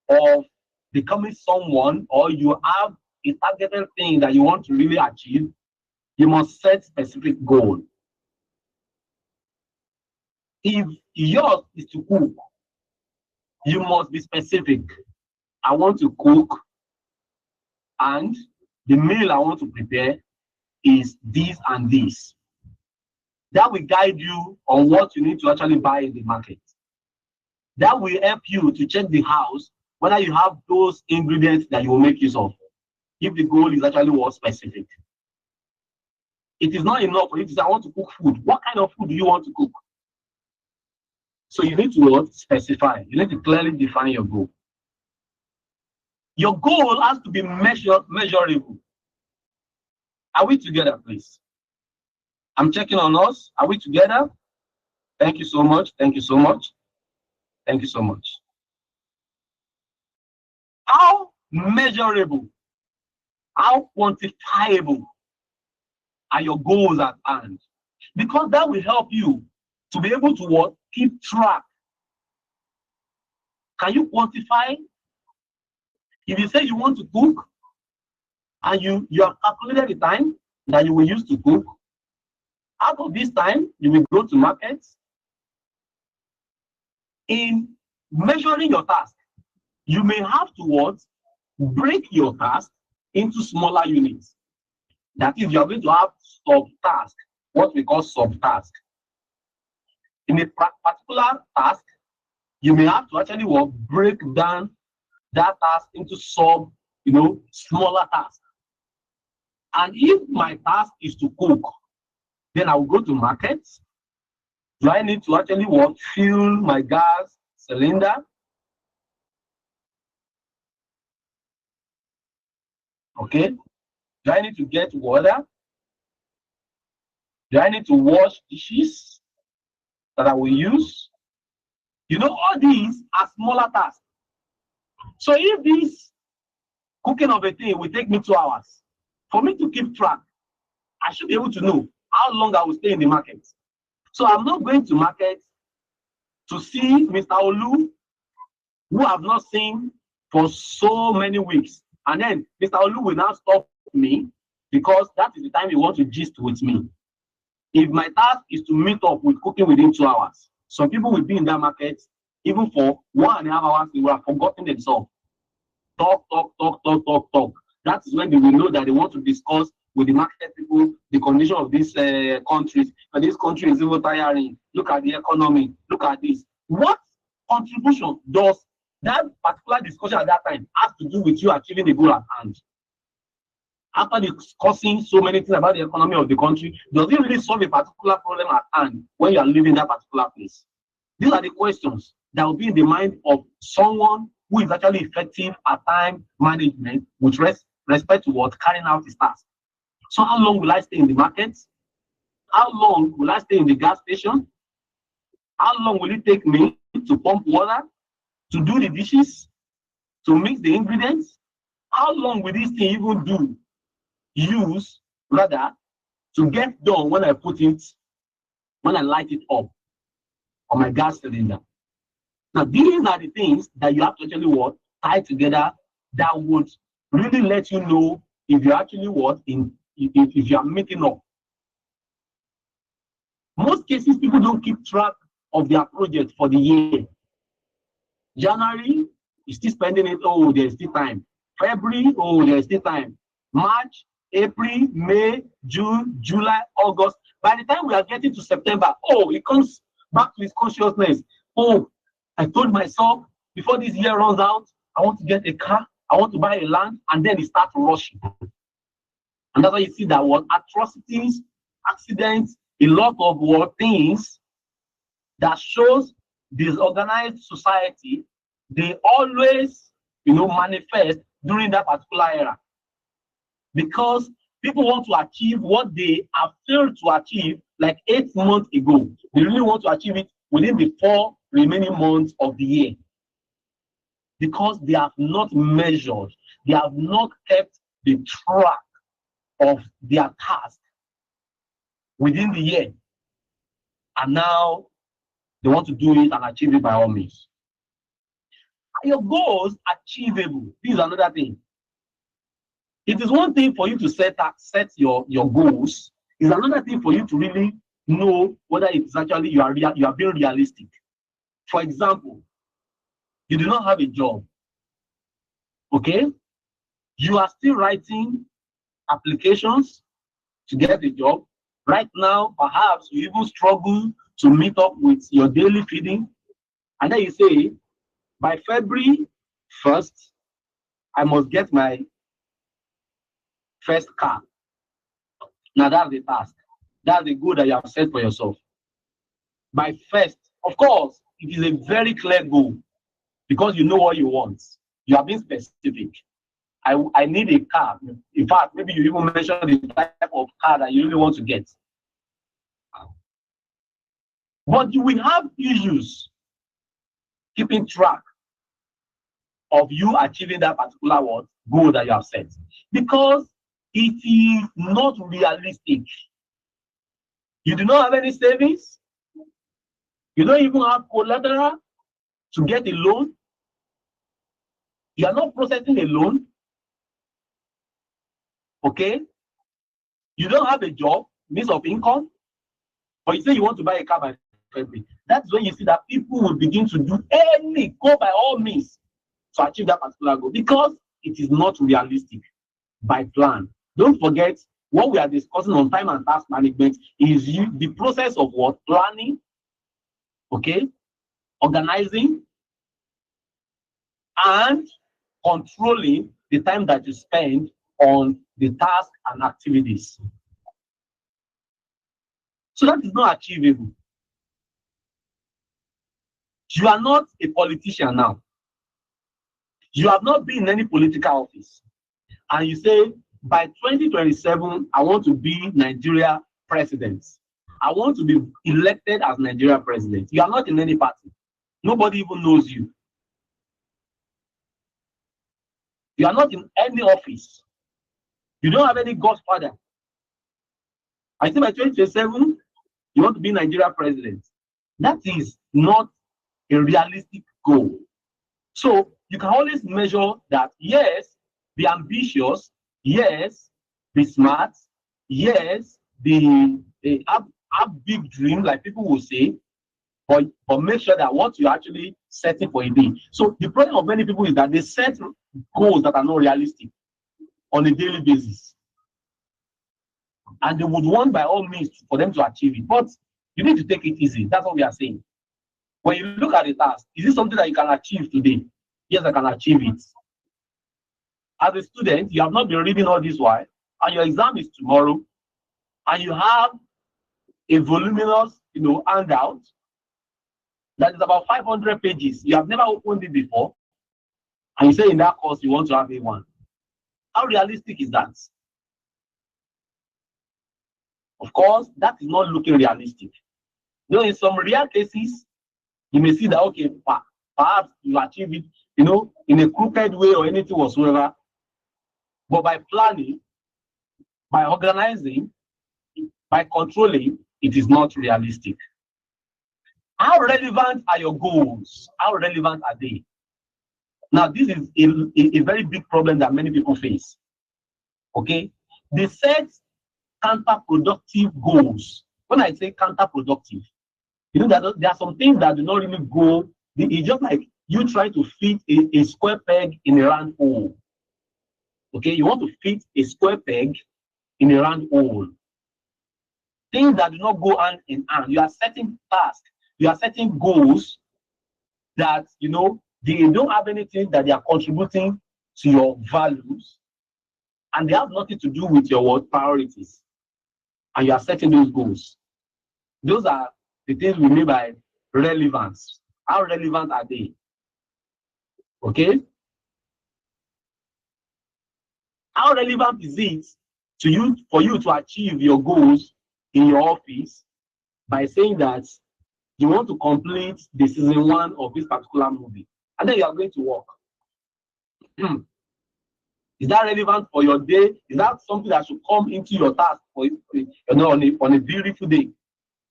of becoming someone, or you have a targeted thing that you want to really achieve, you must set specific goal. If yours is to cook, you must be specific. I want to cook, and the meal I want to prepare is this and this. That will guide you on what you need to actually buy in the market. That will help you to check the house whether you have those ingredients that you will make use of, if the goal is actually what specific. It is not enough for you to say, I want to cook food. What kind of food do you want to cook? So you need to specify. You need to clearly define your goal. Your goal has to be measurable. Are we together, please? I'm checking on us. Are we together? Thank you so much. Thank you so much. Thank you so much. How measurable, how quantifiable are your goals at hand? Because that will help you to be able to keep track. Can you quantify? If you say you want to cook and you have calculated the time that you will use to cook, out of this time you will go to markets. In measuring your task, you may have to break your task into smaller units. That is, you are going to have sub-task, what we call sub-task. In a particular task, you may have to actually break down that task into smaller tasks. And if my task is to cook, then I will go to markets. Do I need to actually fill my gas cylinder? Okay. Do I need to get water? Do I need to wash dishes that I will use? All these are smaller tasks. So if this cooking of a thing will take me 2 hours, for me to keep track, I should be able to know how long I will stay in the market. So I'm not going to market to see Mr. Olu, who I've not seen for so many weeks. And then Mr. Olu will now stop me because that is the time he wants to gist with me. If my task is to meet up with cooking within 2 hours, some people will be in that market even for 1.5 hours, they will have forgotten themselves. Talk. That is when they will know that they want to discuss with the market people the condition of these countries. And this country is even tiring. Look at the economy. Look at this. What contribution does that particular discussion at that time have to do with you achieving the goal at hand? After discussing so many things about the economy of the country, does it really solve a particular problem at hand when you are living that particular place? These are the questions that will be in the mind of someone who is actually effective at time management with respect to what carrying out his task. So how long will I stay in the market? How long will I stay in the gas station? How long will it take me to pump water, to do the dishes, to mix the ingredients? How long will this thing even use to get done when I light it up on my gas cylinder? Now, these are the things that you have to actually tie together that would really let you know if you're actually if you are meeting up. Most cases, people don't keep track of their project for the year. January, you're still spending it, oh, there's still time. February, oh, there's still time. March, April, May, June, July, August. By the time we are getting to September, oh, it comes back to his consciousness. Oh, I told myself before this year runs out, I want to get a car, I want to buy a land, and then it starts rushing. And that's why you see that atrocities, accidents, a lot of things that shows disorganized society, they always, manifest during that particular era. Because people want to achieve what they have failed to achieve like 8 months ago. They really want to achieve it within the 4 remaining months of the year. Because they have not measured, they have not kept the track of their task within the year. And now they want to do it and achieve it by all means. Are your goals achievable? This is another thing. It is one thing for you to set your goals. It's another thing for you to really know whether it's actually you are being realistic. For example, you do not have a job. Okay? You are still writing applications to get a job. Right now, perhaps you even struggle to meet up with your daily feeding. And then you say, by February 1st, I must get my first car. Now that's the task. That's the goal that you have set for yourself. By first, of course, it is a very clear goal because you know what you want. You are being specific. I need a car. In fact, maybe you even mentioned the type of car that you really want to get. But you will have issues keeping track of you achieving that particular goal that you have set because it is not realistic. You do not have any savings. You don't even have collateral to get a loan. You are not processing a loan. Okay? You don't have a job, means of income, or you say you want to buy a car by February. That's when you see that people will begin to go by all means to achieve that particular goal because it is not realistic by plan. Don't forget what we are discussing on time and task management is the process of planning, okay, organizing, and controlling the time that you spend on the task and activities. So that is not achievable. You are not a politician now. You have not been in any political office. And you say, by 2027, I want to be Nigeria president. I want to be elected as Nigeria president. You are not in any party. Nobody even knows you. You are not in any office. You don't have any godfather. I think by 2027, you want to be Nigeria president. That is not a realistic goal. So you can always measure that, yes, be ambitious, yes, be smart, yes, have big dream, like people will say, but make sure that what you're actually setting for a day. So the problem of many people is that they set goals that are not realistic on a daily basis. And they would want by all means for them to achieve it. But you need to take it easy. That's what we are saying. When you look at the task, is it something that you can achieve today? Yes, I can achieve it. As a student, you have not been reading all this while, and your exam is tomorrow, and you have a voluminous, handout that is about 500 pages. You have never opened it before, and you say in that course you want to have A1. How realistic is that? Of course, that is not looking realistic. In some real cases, you may see that, okay, perhaps you achieve it, in a crooked way or anything whatsoever. But by planning, by organizing, by controlling, it is not realistic. How relevant are your goals? How relevant are they? Now, this is a very big problem that many people face. Okay? They set counterproductive goals. When I say counterproductive, that there are some things that do not really go. It's just like you try to fit a square peg in a round hole. Okay? You want to fit a square peg in a round hole. Things that do not go hand in hand. You are setting tasks. You are setting goals that, they don't have anything that they are contributing to your values, and they have nothing to do with your priorities. And you are setting those goals. Those are the things we mean by relevance. How relevant are they? Okay? How relevant is it for you to achieve your goals in your office by saying that you want to complete the season 1 of this particular movie, and then you are going to work? Is that relevant for your day? Is that something that should come into your task for you, on a beautiful day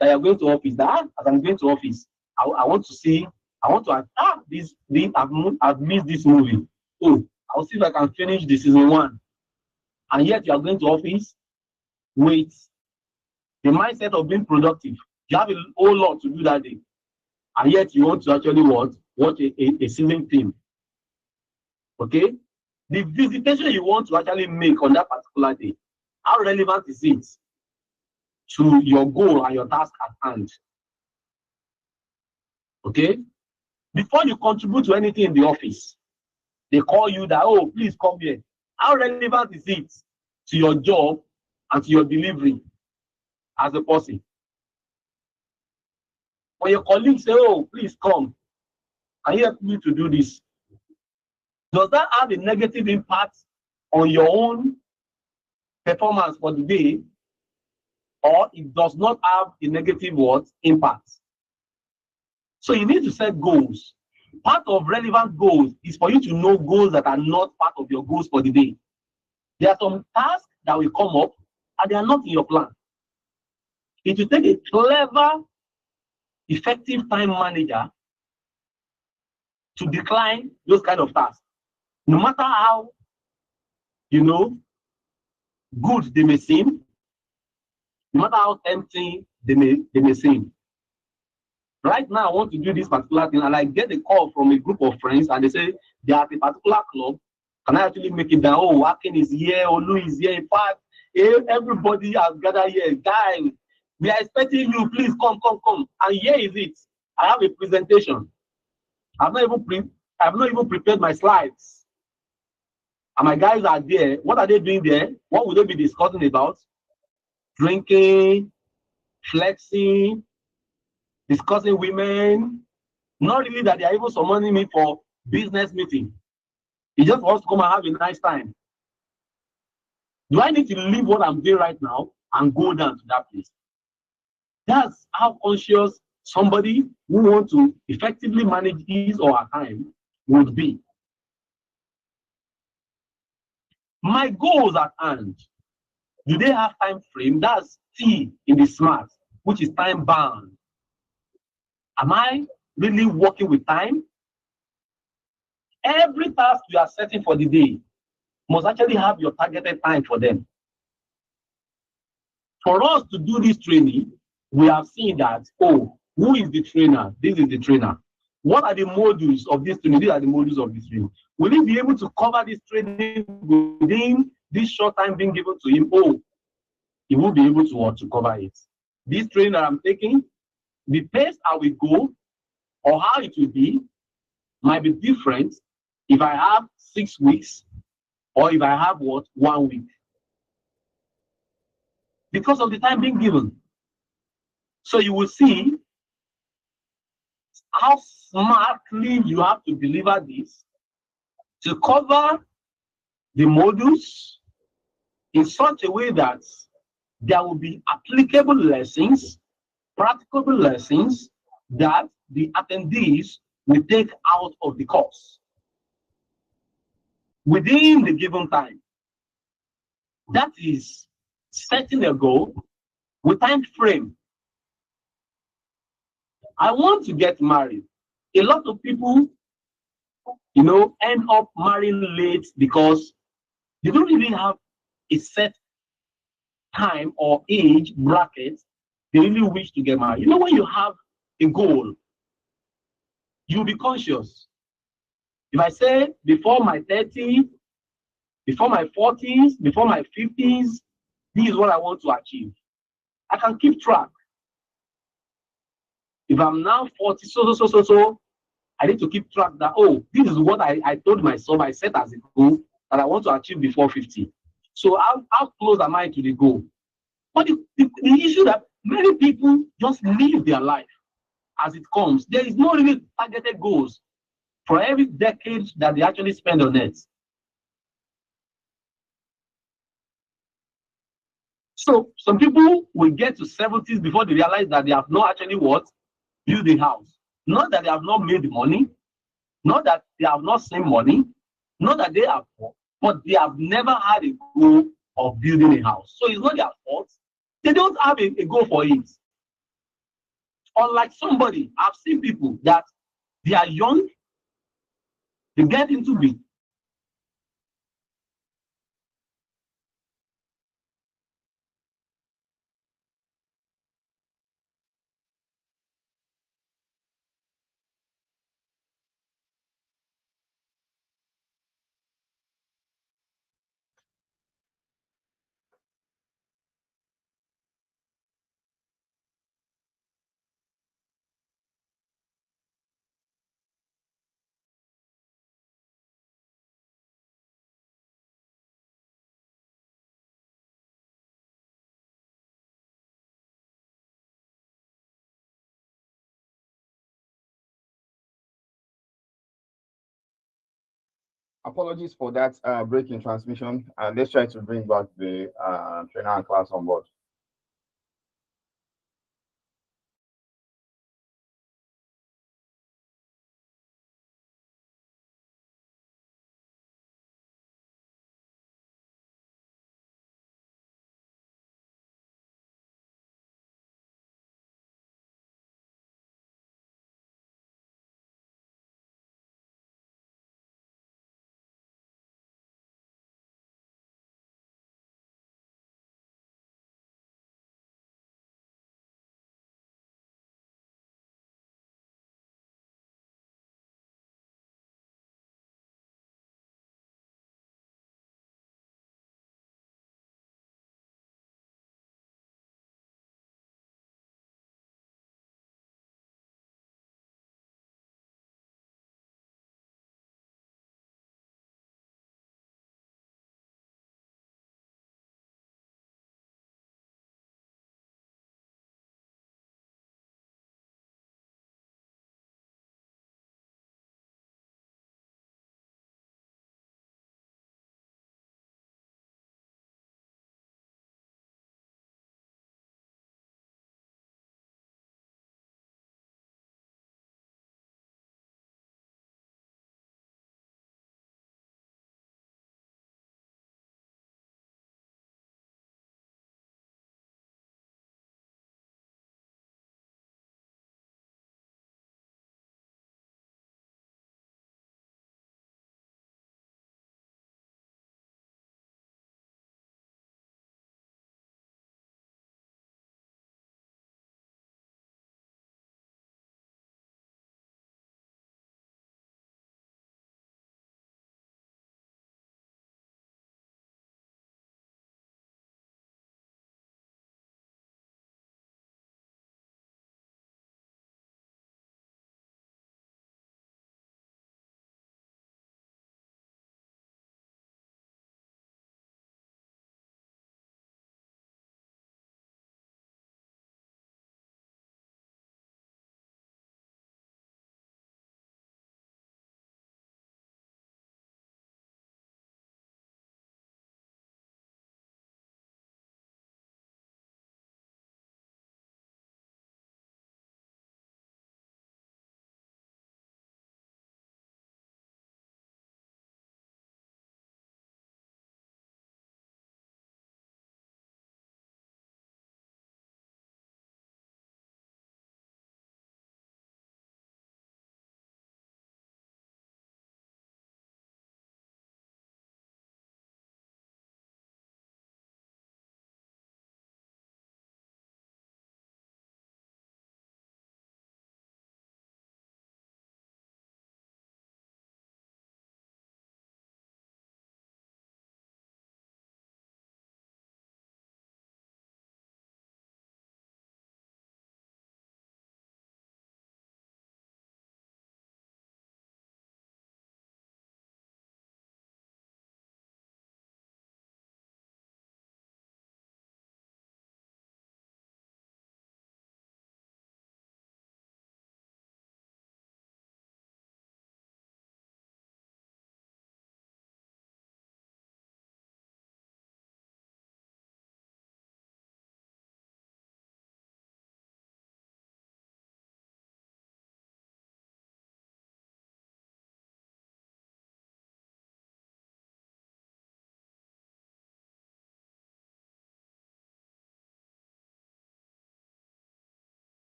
that you're going to office? That as I'm going to office, I want to I've missed this movie. Oh, I'll see if I can finish the season 1. And yet you are going to office with the mindset of being productive. You have a whole lot to do that day, and yet you want to actually watch a season film. Okay? The visitation you want to actually make on that particular day, how relevant is it to your goal and your task at hand? Okay? Before you contribute to anything in the office, they call you that, oh, please come here. How relevant is it to your job and to your delivery as a person? When your colleagues say, oh, please come, can you help me to do this? Does that have a negative impact on your own performance for the day, or it does not have a negative impact? So you need to set goals. Part of relevant goals is for you to know goals that are not part of your goals for the day. There are some tasks that will come up and they are not in your plan. It will take a clever, effective time manager to decline those kind of tasks. No matter how, good they may seem, no matter how empty they may seem. Right now, I want to do this particular thing, and I get a call from a group of friends, and they say they are at a particular club. Can I actually make it down? Oh, Wakin is here, Olu is here. In fact, everybody has gathered here. Guys, we are expecting you. Please come. And here is it. I have a presentation. I've not even prepared my slides. And my guys are there. What are they doing there? What will they be discussing about? Drinking, flexing, discussing women. Not really that they are even summoning me for business meeting. He just wants to come and have a nice time. Do I need to leave what I'm doing right now and go down to that place? That's how conscious somebody who wants to effectively manage his or her time would be. My goals at hand, do they have time frame? That's T in the SMART, which is time bound. Am I really working with time? Every task you are setting for the day must actually have your targeted time for them. For us to do this training, we have seen that, oh, who is the trainer? This is the trainer. What are the modules of this training? These are the modules of this training. Will he be able to cover this training within this short time being given to him? Oh, he will be able to cover it. This training that I'm taking, the pace I will go or how it will be might be different if I have 6 weeks or if I have 1 week. Because of the time being given. So you will see how smartly you have to deliver this to cover the modules in such a way that there will be applicable lessons, practicable lessons that the attendees will take out of the course within the given time. That is setting a goal with time frame. I want to get married. A lot of people, end up marrying late because they don't really have a set time or age bracket they really wish to get married. When you have a goal, you'll be conscious. If I say before my 30s, before my 40s, before my 50s, this is what I want to achieve, I can keep track. If I'm now 40, so, I need to keep track that, oh, this is what I told myself, I set as a goal that I want to achieve before 50. So how close am I to the goal? But the issue that many people just live their life as it comes. There is no really targeted goals for every decade that they actually spend on it. So some people will get to 70s before they realize that they have not actually built a house. Not that they have not made money, not that they have not seen money, not that they are poor, but they have never had a goal of building a house. So it's not their fault. They don't have a goal for it. Unlike somebody, I've seen people that they are young, they get into it. Apologies for that break in transmission. Let's try to bring back the trainer and class on board.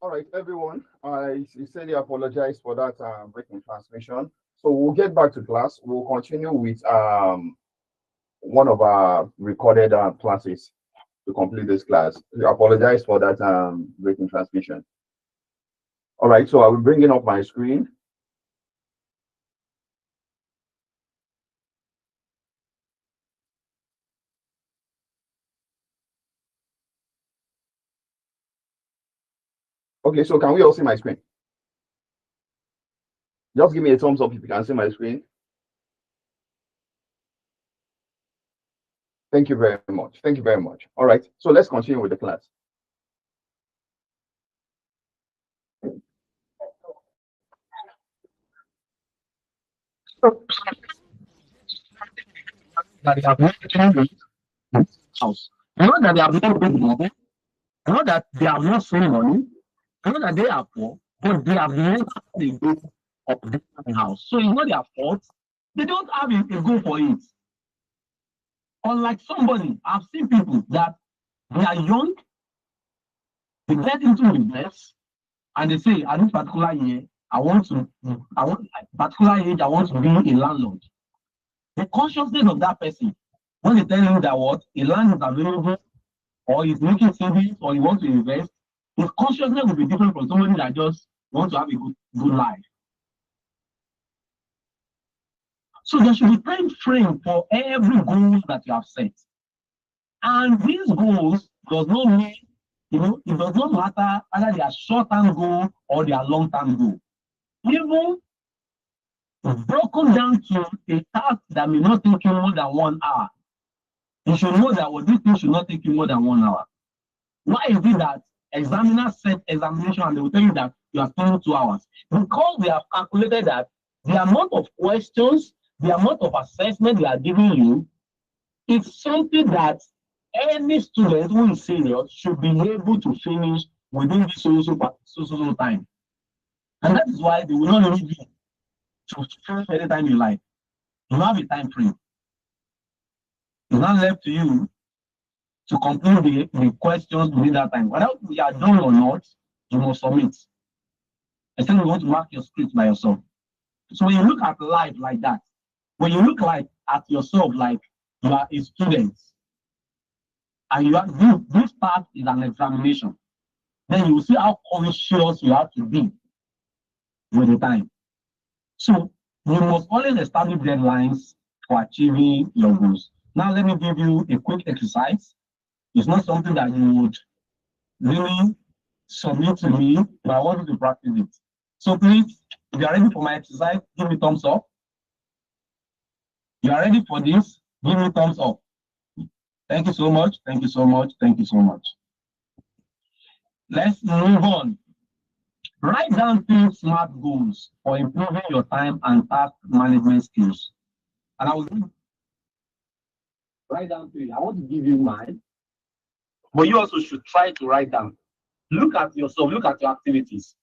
All right, everyone. I sincerely apologize for that break in transmission. So we'll get back to class. We'll continue with one of our recorded classes to complete this class. I apologize for that break in transmission. All right, so I'll be bringing up my screen. Okay, so can we all see my screen? Just give me a thumbs up if you can see my screen. Thank you very much. Thank you very much. All right, so let's continue with the class. That they have not changed house. You know that they have not made money. You know that they have not seen money. You know that they are poor, but they have never had a goal of this house. So it's not their fault. They don't have a goal for it. Unlike somebody, I've seen people that they are young, they get into the best, and they say, at this particular year, I want particular age, I want to be a landlord. The consciousness of that person, when they tell him that what a land is available, or he's making savings, or he wants to invest, his consciousness will be different from somebody that just wants to have a good life. So there should be time frame for every goal that you have set. And these goals does not mean, it does not matter whether they are short-term goal or they are long-term goal. Even broken down to a task that may not take you more than 1 hour, you should know that this thing should not take you more than 1 hour. Why is it that examiners set examination and they will tell you that you are spending 2 hours? Because they have calculated that the amount of questions, the amount of assessment they are giving you is something that any student who is serious should be able to finish within this so time. And that is why they will not need you to finish anytime you like. You have a time frame. It's not left to you to complete the questions within that time. Whether you are done or not, you must submit. Except you want to mark your script by yourself. So when you look at life like that, when you look at yourself like you are a student, and this part is an examination, then you will see how conscious you have to be with the time. So you must always establish deadlines for achieving your goals. Now let me give you a quick exercise. It's not something that you would really submit to me, but I want you to practice it. So please, if you are ready for my exercise, give me thumbs up. You are ready for this? Give me thumbs up. Thank you so much. Thank you so much. Thank you so much. Let's move on. Write down 2 SMART goals for improving your time and task management skills. And I will write down 3. I want to give you mine, but you also should try to write down. Look at yourself, look at your activities.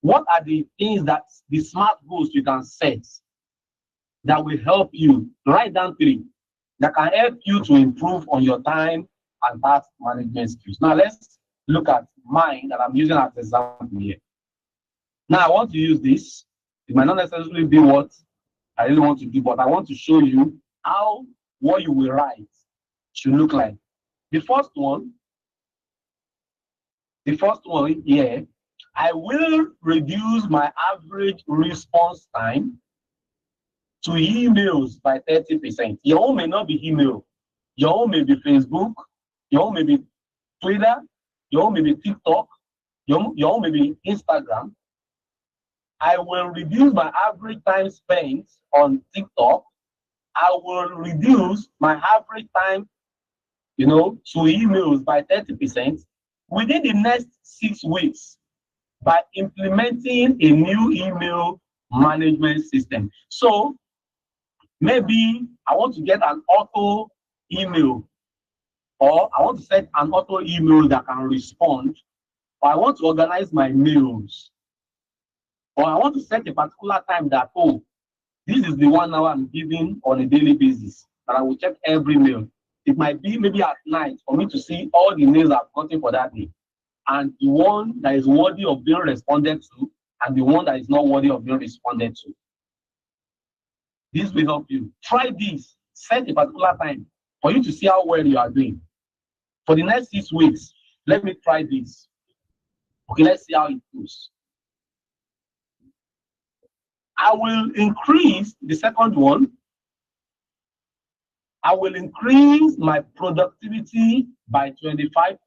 What are the things that the SMART goals you can set that will help you? Write down 3 that can help you to improve on your time and task management skills. Now let's look at mine that I'm using as an example here. Now I want to use this. It might not necessarily be what I really want to do, but I want to show you how what you will write should look like. The first one here, I will reduce my average response time to emails by 30%. Your own may not be email. Your own may be Facebook. Your own may be Twitter. Your own may be TikTok. Your own may be Instagram. I will reduce my average time spent on TikTok. I will reduce my average time, to emails by 30% within the next 6 weeks by implementing a new email management system. So maybe I want to get an auto email, or I want to set an auto email that can respond, or I want to organize my mails, or I want to set a particular time that, this is the 1 hour I'm giving on a daily basis, that I will check every mail. It might be maybe at night for me to see all the mails I've gotten for that day. and the one that is worthy of being responded to, and the one that is not worthy of being responded to. This will help you. Try this. Set a particular time for you to see how well you are doing. For the next 6 weeks, let me try this. Okay, let's see how it goes. I will increase the second one. I will increase my productivity by 25%.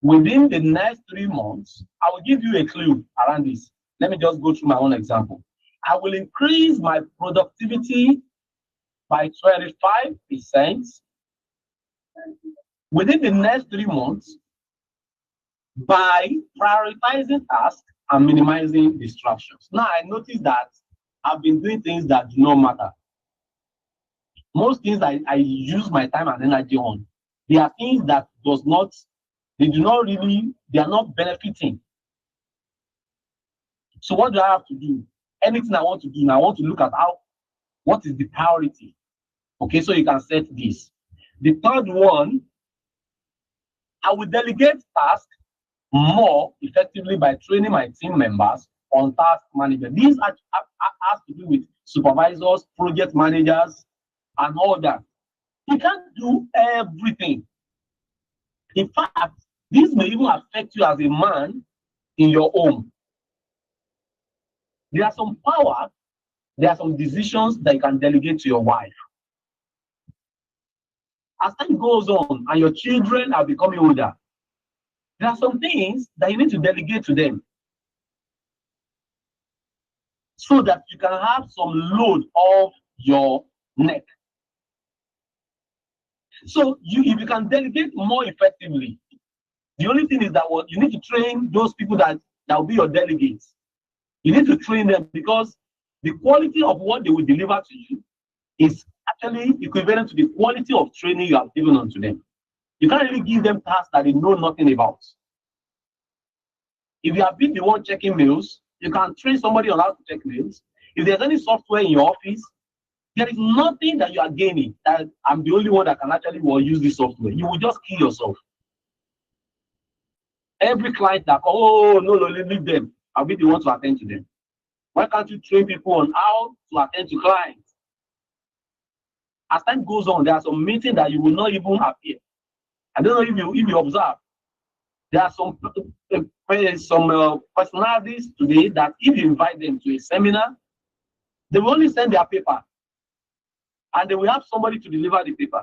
Within the next 3 months, I will give you a clue around this. Let me just go through my own example. I will increase my productivity by 25% within the next 3 months by prioritizing tasks and minimizing distractions. Now, I noticed that I've been doing things that do not matter. Most things I use my time and energy on, they are things that they are not benefiting. So what do I have to do? Anything I want to do, now I want to look at what is the priority. Okay, so you can set this. The third one, I will delegate tasks more effectively by training my team members on task management. These has to do with supervisors, project managers, and all that. You can't do everything. In fact, this may even affect you as a man in your home. There are some power, there are some decisions that you can delegate to your wife. As time goes on and your children are becoming older, there are some things that you need to delegate to them so that you can have some load off your neck. So if you can delegate more effectively, the only thing is that you need to train those people that will be your delegates. You need to train them because the quality of what they will deliver to you is actually equivalent to the quality of training you have given unto them. You can't really give them tasks that they know nothing about. If you have been the one checking mails, you can train somebody on how to check mails. If there's any software in your office, there is nothing that you are gaining that I'm the only one that can actually use this software. You will just kill yourself. Every client that, no, leave them. I'll be the one to attend to them. Why can't you train people on how to attend to clients? As time goes on, there are some meetings that you will not even appear. I don't know if you observe. There are some personalities today that if you invite them to a seminar, they will only send their paper. And they will have somebody to deliver the paper.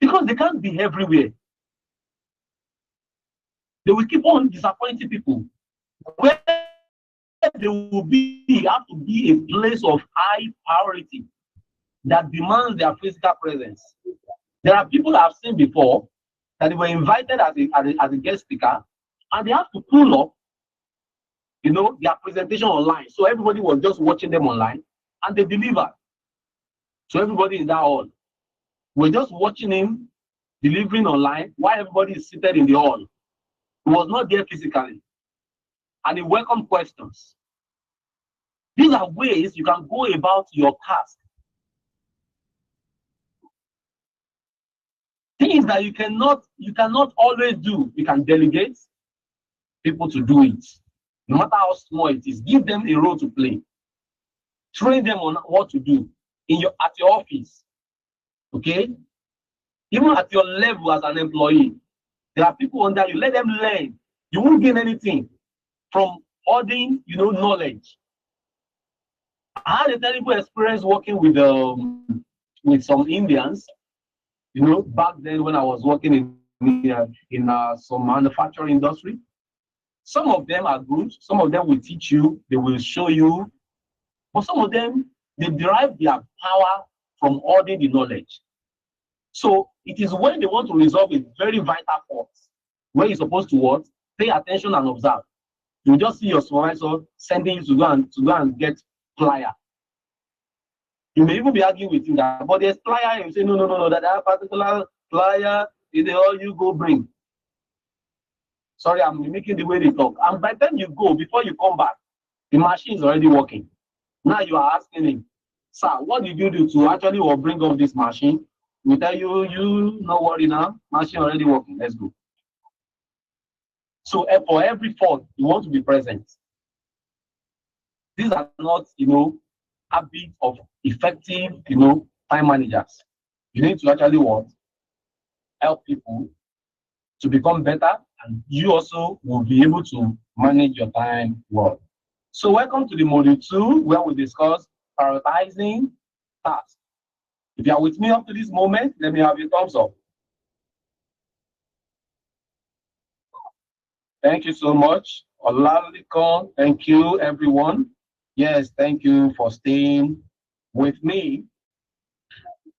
Because they can't be everywhere. They will keep on disappointing people. Where they will have to be a place of high priority that demands their physical presence. There are people I've seen before that they were invited as a guest speaker, and they have to pull up, their presentation online. So everybody was just watching them online, and they delivered. So everybody in that hall, we're just watching him delivering online while everybody is seated in the hall. He was not there physically, and he welcomed questions. These are ways you can go about your task. Things that you cannot always do. You can delegate people to do it. No matter how small it is, give them a role to play. Train them on what to do at your office. Okay? Even at your level as an employee, there are people under you. Let them learn. You won't gain anything from hoarding, knowledge. I had a terrible experience working with some Indians. Back then when I was working in some manufacturing industry. Some of them are good. Some of them will teach you. They will show you. But some of them, they derive their power from hoarding the knowledge. So it is when they want to resolve a very vital fault, where you're supposed to what? Pay attention and observe. You just see your supervisor sending you to go and get plier. You may even be arguing with him that, but there's plier, and you say, no, that particular plier is all you go bring. Sorry, I'm mimicking the way they talk. And by the time you go, before you come back, the machine is already working. Now you are asking him, sir, what did you do to actually bring up this machine? We tell you, no worry now, machine already working, let's go. So for every fourth, you want to be present. These are not, habits of effective, time managers. You need to actually what? Help people to become better, and you also will be able to manage your time well. So welcome to the module 2, where we discuss prioritizing tasks. If you are with me up to this moment, let me have your thumbs up. Thank you so much. Olalikon, thank you, everyone. Yes, thank you for staying with me.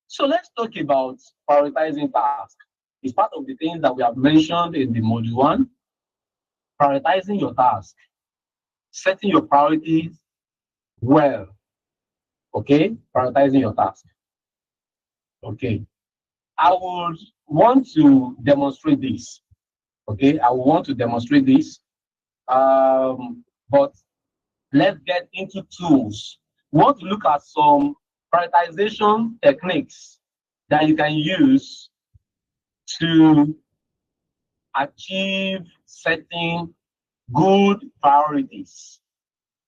So let's talk about prioritizing tasks. It's part of the things that we have mentioned in the module 1. Prioritizing your task, setting your priorities well. Okay, prioritizing your task. Okay, I would want to demonstrate this. Okay, I want to demonstrate this. But let's get into tools. We want to look at some prioritization techniques that you can use to achieve setting good priorities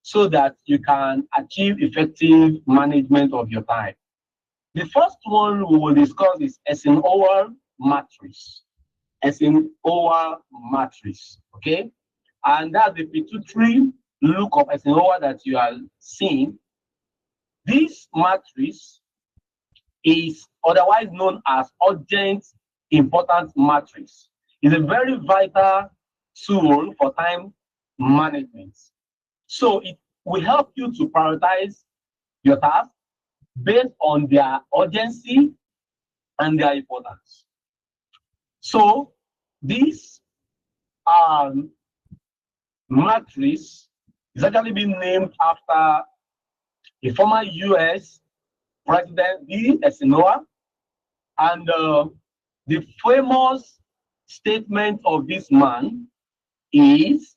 so that you can achieve effective management of your time. The first one we will discuss is Eisenhower matrix. Eisenhower matrix, okay? And that's the pituitary look of Eisenhower that you are seeing. This matrix is otherwise known as urgent important matrix. It's a very vital tool for time management. So it will help you to prioritize your tasks based on their urgency and their importance. So this matrix is actually been named after a former US President E. Eisenhower, and the famous statement of this man is,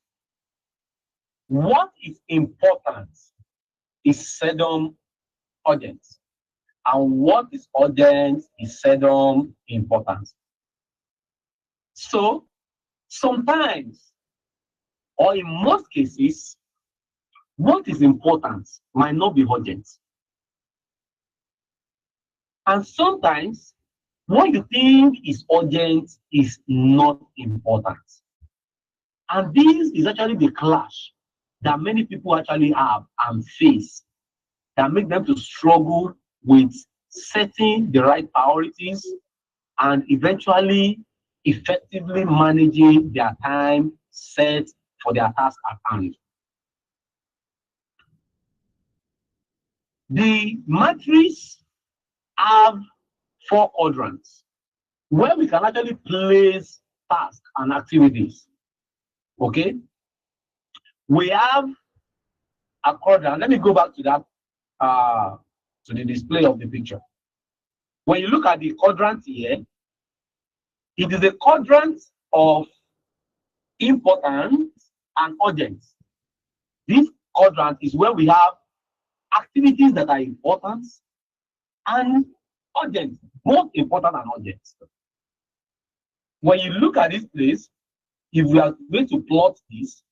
what is important is seldom urgent, and what is urgent is seldom important. So sometimes, or in most cases, what is important might not be urgent. And sometimes, what you think is urgent is not important. And this is actually the clash that many people actually have and face, that make them to struggle with setting the right priorities and eventually effectively managing their time set for their task at hand. The matrix have 4 quadrants where we can actually place tasks and activities. Okay, we have a quadrant. Let me go back to that, to the display of the picture. When you look at the quadrant here, it is a quadrant of important and urgent. This quadrant is where we have activities that are important and urgent, both important and urgent. When you look at this place, if we are going to plot this,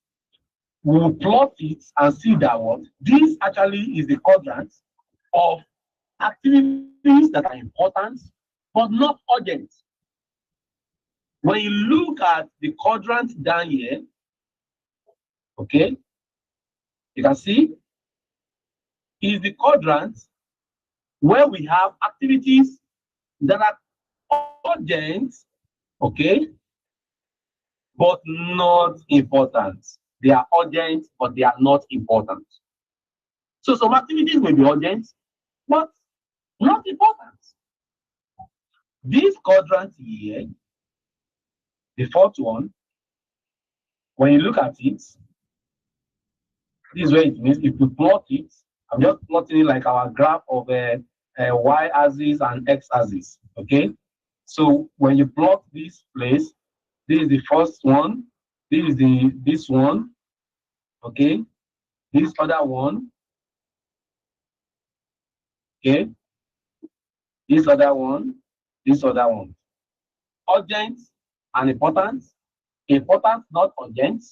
we will plot it and see that what this actually is the quadrant of activities that are important but not urgent. When you look at the quadrant down here, okay, you can see is the quadrant where we have activities that are urgent, okay, but not important. They are urgent, but they are not important. So some activities may be urgent, but not important. This quadrant here, the fourth one, when you look at it, this is where it means. If you plot it, I'm just plotting it like our graph of y-axis and x-axis. Okay, so when you plot this place, this is the first one, this is this one, okay, this other one, okay, this other one, this other one. Urgent and important, Important, not urgent.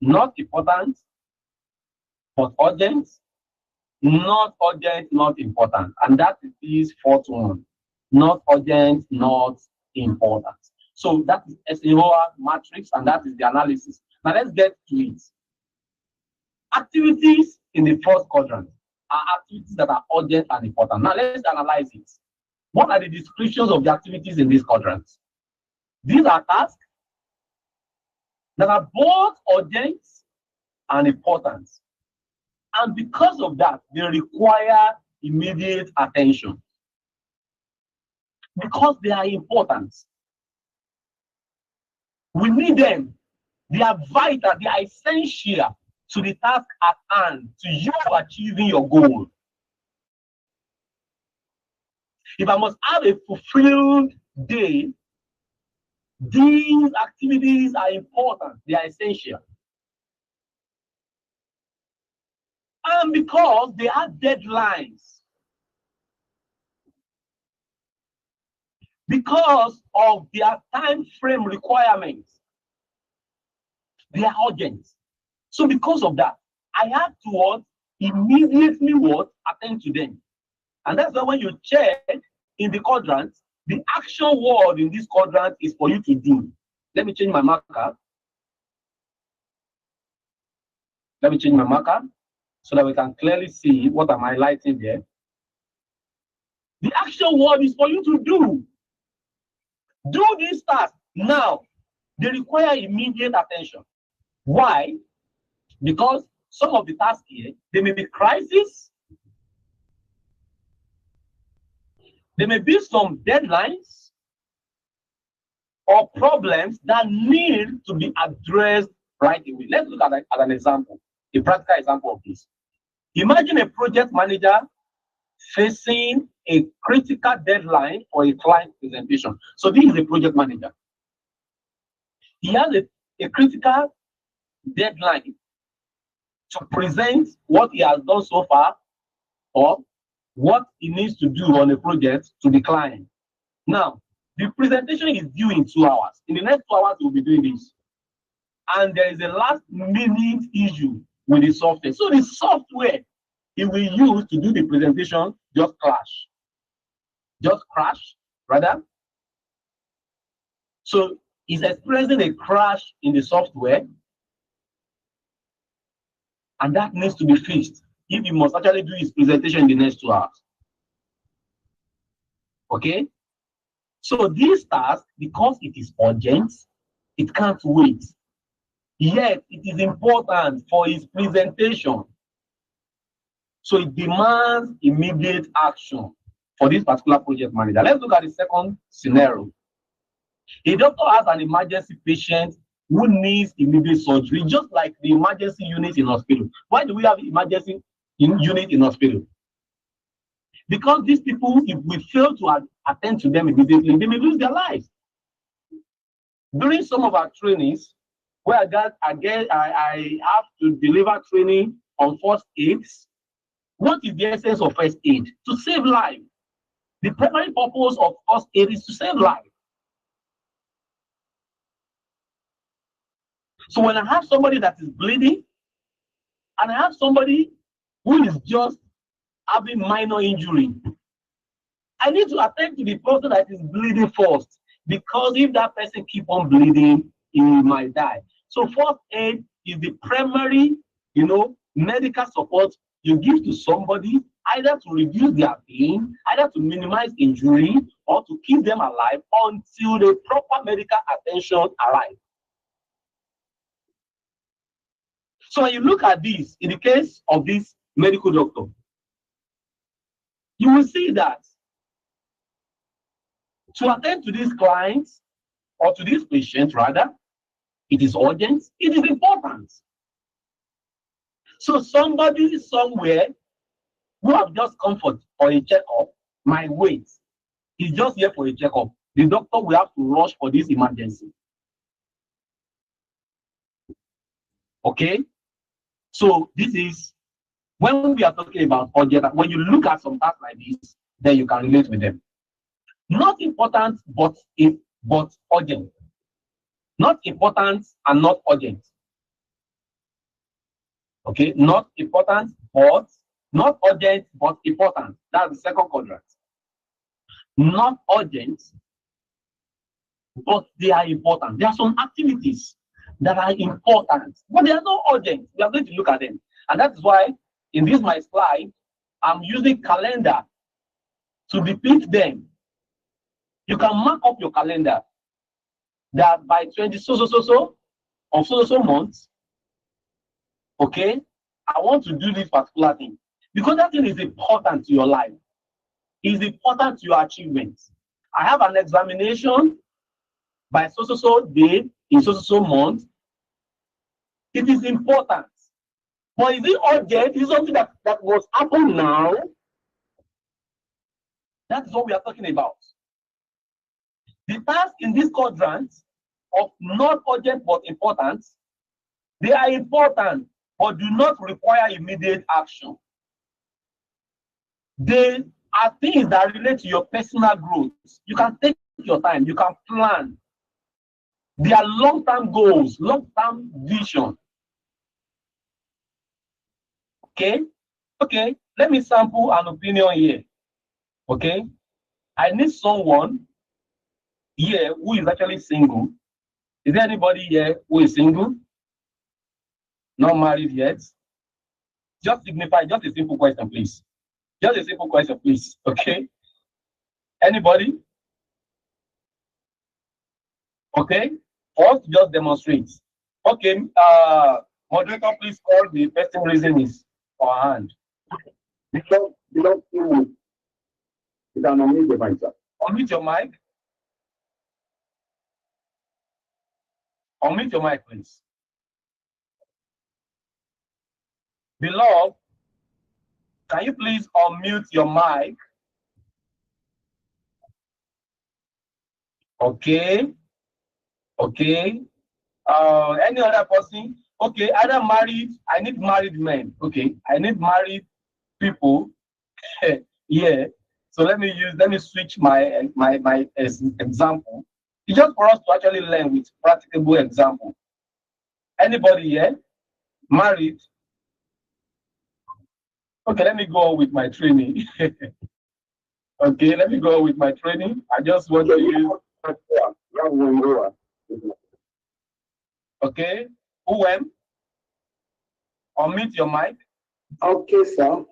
Not important, but urgent. Not urgent, not important. And that is this fourth one. Not urgent, not important. So that is SAOR matrix, and that is the analysis. Now let's get to it. Activities in the first quadrant are activities that are urgent and important. Now let's analyze it. What are the descriptions of the activities in this quadrant? These are tasks that are both urgent and important. And because of that, they require immediate attention. Because they are important. We need them. They are vital, they are essential to the task at hand, to you achieving your goal. If I must have a fulfilled day, these activities are important, they are essential. And because they have deadlines, because of their time frame requirements, they are urgent. So because of that, I have to immediately attend to them. And that's why when you check in the quadrant, the action word in this quadrant is for you to do. Let me change my marker. Let me change my marker so that we can clearly see what I'm highlighting there. The action word is for you to do. Do this task now. They require immediate attention. Why? Because some of the tasks here, they may be crisis. There may be some deadlines or problems that need to be addressed right away. Let's look at an example, a practical example of this. Imagine a project manager facing a critical deadline for a client presentation. So this is a project manager. He has a critical deadline to present what he has done so far or what he needs to do on a project to the client. Now, the presentation is due in 2 hours. In the next 2 hours, we'll be doing this. And there is a last minute issue with the software. So the software he will use to do the presentation just crash, rather. So he's experiencing a crash in the software, and that needs to be fixed if he must actually do his presentation in the next 2 hours. Okay? So this task, because it is urgent, it can't wait. Yet it is important for his presentation. So it demands immediate action for this particular project manager. Let's look at the second scenario. A doctor has an emergency patient who needs immediate surgery, just like the emergency unit in hospital. Why do we have emergency unit in hospital? Because these people, if we fail to attend to them immediately, they may lose their lives. During some of our trainings, where I have to deliver training on first aids. What is the essence of first aid? To save life. The primary purpose of first aid is to save life. So when I have somebody that is bleeding, and I have somebody who is just having minor injury, I need to attend to the person that is bleeding first, because if that person keep on bleeding, he might die. So first aid is the primary, medical support you give to somebody, either to reduce their pain, either to minimize injury, or to keep them alive until the proper medical attention arrives. So when you look at this, in the case of this medical doctor, you will see that to attend to these clients, or to these patients rather, it is urgent, it is important. So somebody somewhere who have just come for a checkup might wait. He's just here for a checkup. The doctor will have to rush for this emergency. Okay? So this is when we are talking about urgent. When you look at some tasks like this, then you can relate with them. Not important, but urgent. Not important and not urgent. Okay, not important, but not urgent, but important. That's the second quadrant. Not urgent, but they are important. There are some activities that are important, but they are not urgent. We are going to look at them. And that is why in this my slide, I'm using calendar to depict them. You can mark up your calendar that by 20 so months, okay, I want to do this particular thing. Because that thing is important to your life. Is important to your achievements. I have an examination by so day in so month. It is important. But is it urgent? Is it something that must happen now? That's what we are talking about. The tasks in this quadrant of not urgent but important, they are important but do not require immediate action. They are things that relate to your personal growth. You can take your time, you can plan. They are long-term goals, long-term vision. Okay, let me sample an opinion here. Okay, I need someone here who is actually single. Is there anybody here who is single? Not married yet? Just signify, just a simple question, please. Just a simple question, please. Okay. Anybody? Okay. First, just demonstrate. Okay. Moderator, please call the person raising his or her hand. You can unmute your mic, sir. Unmute your mic. Unmute your mic, please. Beloved, can you please unmute your mic? Okay. Okay. Any other person? Okay, either married. I need married men. Okay, I need married people. Yeah. So let me switch my example. It's just for us to actually learn with practicable example. Anybody here? Married? Okay, let me go with my training. Okay, let me go with my training. I just want to use. Okay, who am? Unmute your mic. Okay, sir.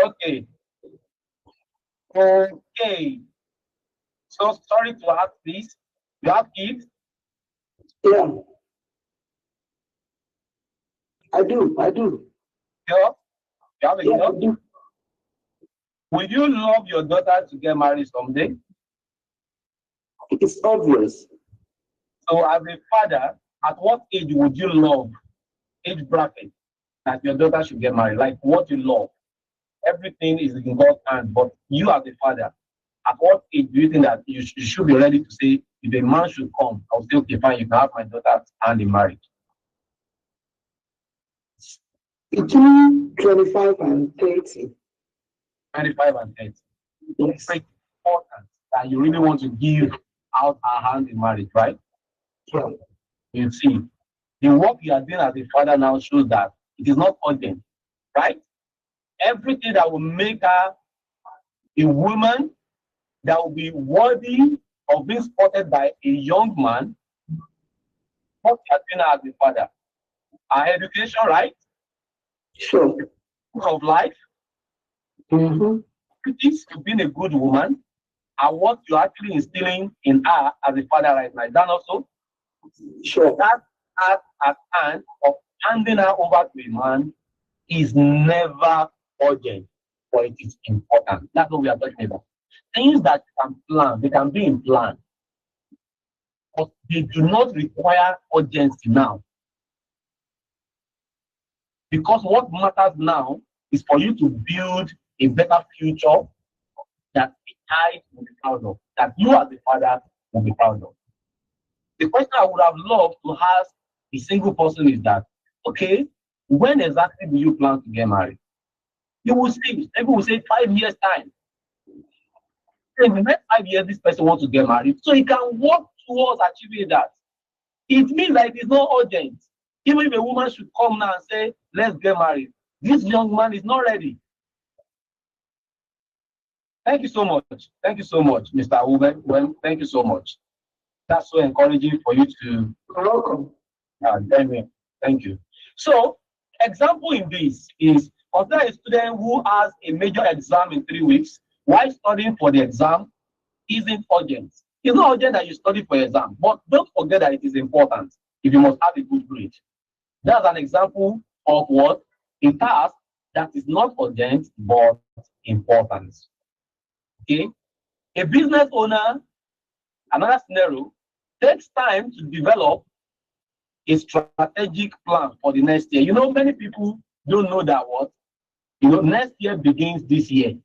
Okay. Okay. So sorry to ask this. You have kids? Yeah. I do. Yeah. You have a Yeah, girl? I do. Will you love your daughter to get married someday? It's obvious. So as a father, at what age would you love, age bracket, that your daughter should get married? Like what you love. Everything is in God's hand, but you as a father, at what age do you think that you should be ready to say, if a man should come, I'll say, okay, fine, you can have my daughter hand in marriage? Between 25 and 30. 25 and 30. Yes. It's important that you really want to give out a hand in marriage, right? Yeah. You see, the work you are doing as a father now shows that it is not urgent, right? Everything that will make her a woman that will be worthy of being spotted by a young man, what you are doing as a father. Our education, right? Sure. Of life, activities to being a good woman, and what you're actually instilling in her as a father right now. Is that also? Sure. That act at hand of handing her over to a man is never urgent, but it is important. That's what we are talking about. Things that you can plan, they can be in plan, but they do not require urgency now. Because what matters now is for you to build a better future that the child will be proud of, that you as a father will be proud of. The question I would have loved to ask a single person is that, okay, when exactly do you plan to get married? You will see, people will say 5 years time. In the next 5 years, this person wants to get married, so he can work towards achieving that. it means that it is not urgent. Even if a woman should come now and say, let's get married, this young man is not ready. Thank you so much. Thank you so much, Mr. Uben. Well, thank you so much. That's so encouraging for you to. You're welcome. Thank you. So, example in this is consider a student who has a major exam in 3 weeks. While studying for the exam isn't urgent. It's not urgent that you study for exam, but don't forget that it is important if you must have a good grade. That's an example of what? A task that is not urgent but important. Okay? A business owner, another scenario, takes time to develop a strategic plan for the next year. You know, many people don't know that what? You know, next year begins this year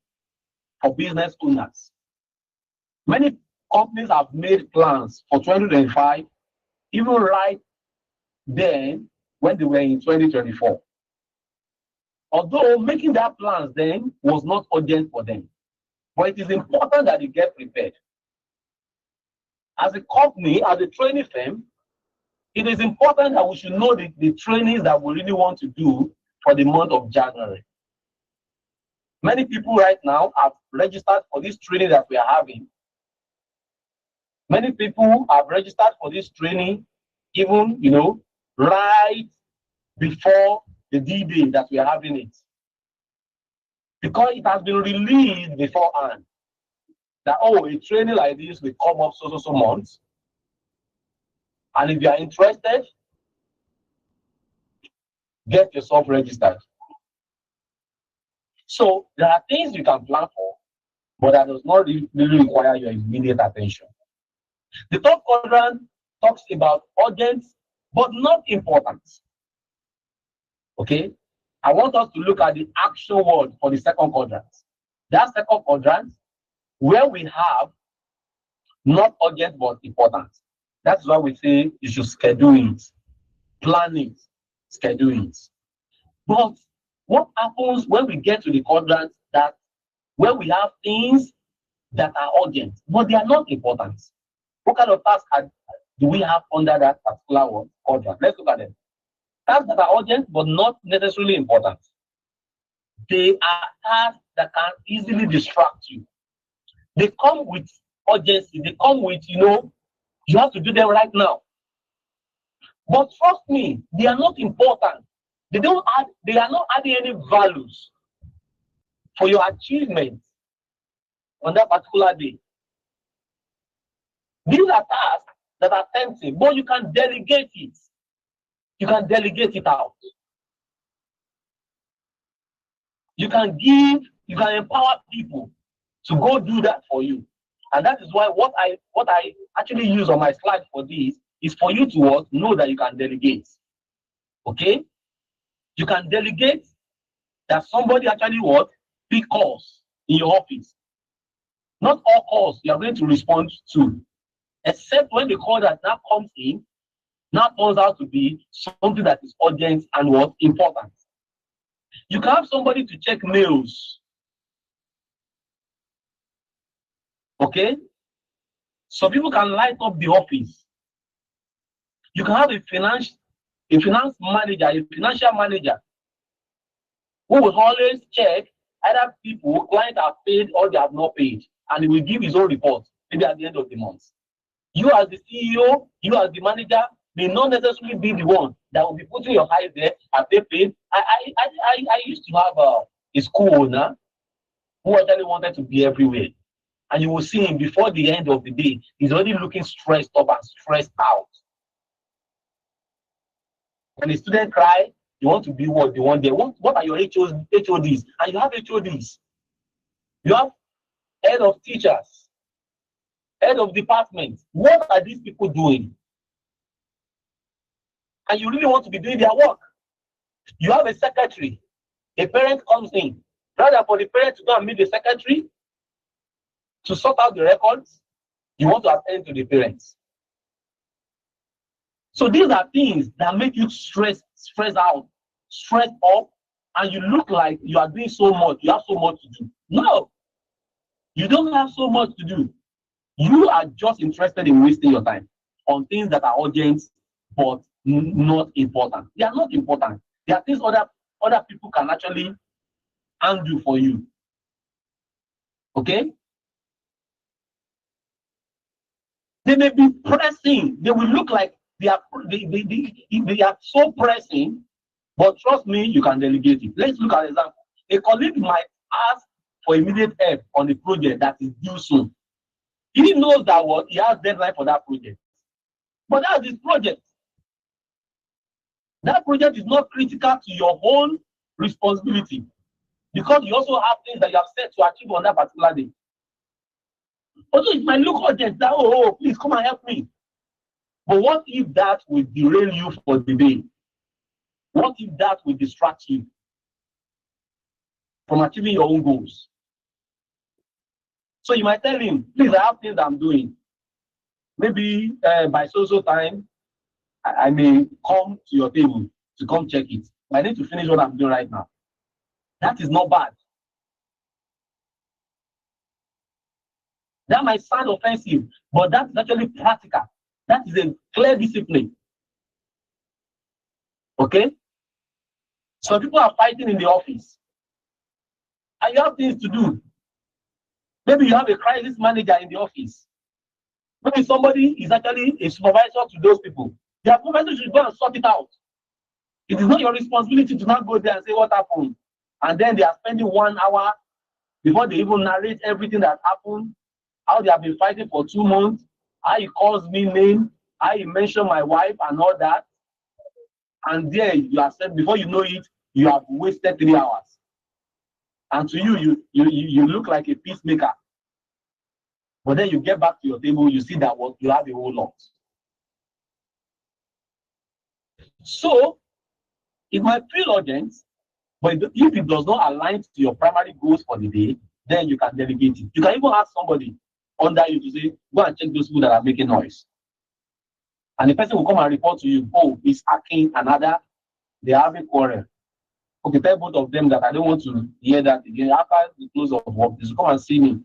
for business owners. Many companies have made plans for 2025, even right then when they were in 2024. Although making that plans then was not urgent for them. But it is important that you get prepared. As a company, as a training firm, it is important that we should know the trainings that we really want to do for the month of January. Many people right now have registered for this training that we are having. Many people have registered for this training even, you know, right before the D-Day that we are having it. Because it has been released beforehand that, oh, a training like this will come up so months. And if you are interested, get yourself registered. So there are things you can plan for, but that does not really require your immediate attention. The third quadrant talks about urgent, but not important. Okay? I want us to look at the action word for the second quadrant. That second quadrant, where we have not urgent, but important. That's why we say you should schedule it, plan it, schedule it. But what happens when we get to the quadrant that where we have things that are urgent, but they are not important? What kind of tasks do we have under that particular quadrant? Let's look at them. Tasks that are urgent, but not necessarily important. They are tasks that can easily distract you. They come with urgency. They come with, you know, you have to do them right now. But trust me, they are not important. They are not adding any values for your achievement on that particular day. These are tasks that are tempting, but you can delegate it. You can delegate it out. You can empower people to go do that for you. And that is why what I actually use on my slide for this is for you to know that you can delegate. Okay? You can delegate that somebody actually pick calls in your office. Not all calls you are going to respond to, except when the call that now comes in now turns out to be something that is urgent and important. You can have somebody to check mails. Okay? Some people can light up the office. You can have a finance manager, a financial manager, who will always check either clients have paid or they have not paid, and he will give his own report maybe at the end of the month. You as the CEO, you as the manager, may not necessarily be the one that will be putting your eyes there. Have they paid? I used to have a school owner who actually wanted to be everywhere. And you will see him before the end of the day, he's already looking stressed up and stressed out. When the student cry, you want to be what they want there. What are your HODs? And you have HODs. You have head of teachers, head of departments. What are these people doing? And you really want to be doing their work. You have a secretary. A parent comes in. Rather for the parent to go and meet the secretary to sort out the records, you want to attend to the parents. So these are things that make you stressed out, stressed up, and you look like you are doing so much, you have so much to do. No, you don't have so much to do. You are just interested in wasting your time on things that are urgent but not important. They are not important. There are things other people can actually undo for you. Okay? They may be pressing. They will look like they are so pressing, but trust me, you can delegate it. Let's look at an example. A colleague might ask for immediate help on a project that is due soon. He knows that what he has deadline for that project. But that's his project. That project is not critical to your own responsibility because you also have things that you have set to achieve on that particular day. Although it might look urgent that, oh, please come and help me. But what if that will derail you for the day? What if that will distract you from achieving your own goals? So you might tell him, please, I have things I'm doing. Maybe by so time, I may come to your table to come check it. I need to finish what I'm doing right now. That is not bad. That might sound offensive, but that's actually practical. That is a clear discipline. Okay? Some people are fighting in the office, and you have things to do. Maybe you have a crisis manager in the office. Maybe somebody is actually a supervisor to those people. Their supervisor should go and sort it out. It is not your responsibility to not go there and say what happened. And then they are spending 1 hour before they even narrate everything that happened, how they have been fighting for 2 months, how he calls me name, how he mentioned my wife and all that. And there you have said, before you know it, you have wasted 3 hours. And to you look like a peacemaker. But then you get back to your table, you see that what you have a whole lot. So it might feel urgent, but if it does not align to your primary goals for the day, then you can delegate it. You can even ask somebody under you to say, go and check those people that are making noise. And the person will come and report to you, oh, he's hacking another, they are having quarrel. Okay, tell both of them that I don't want to hear that again. After the close of work, they should come and see me.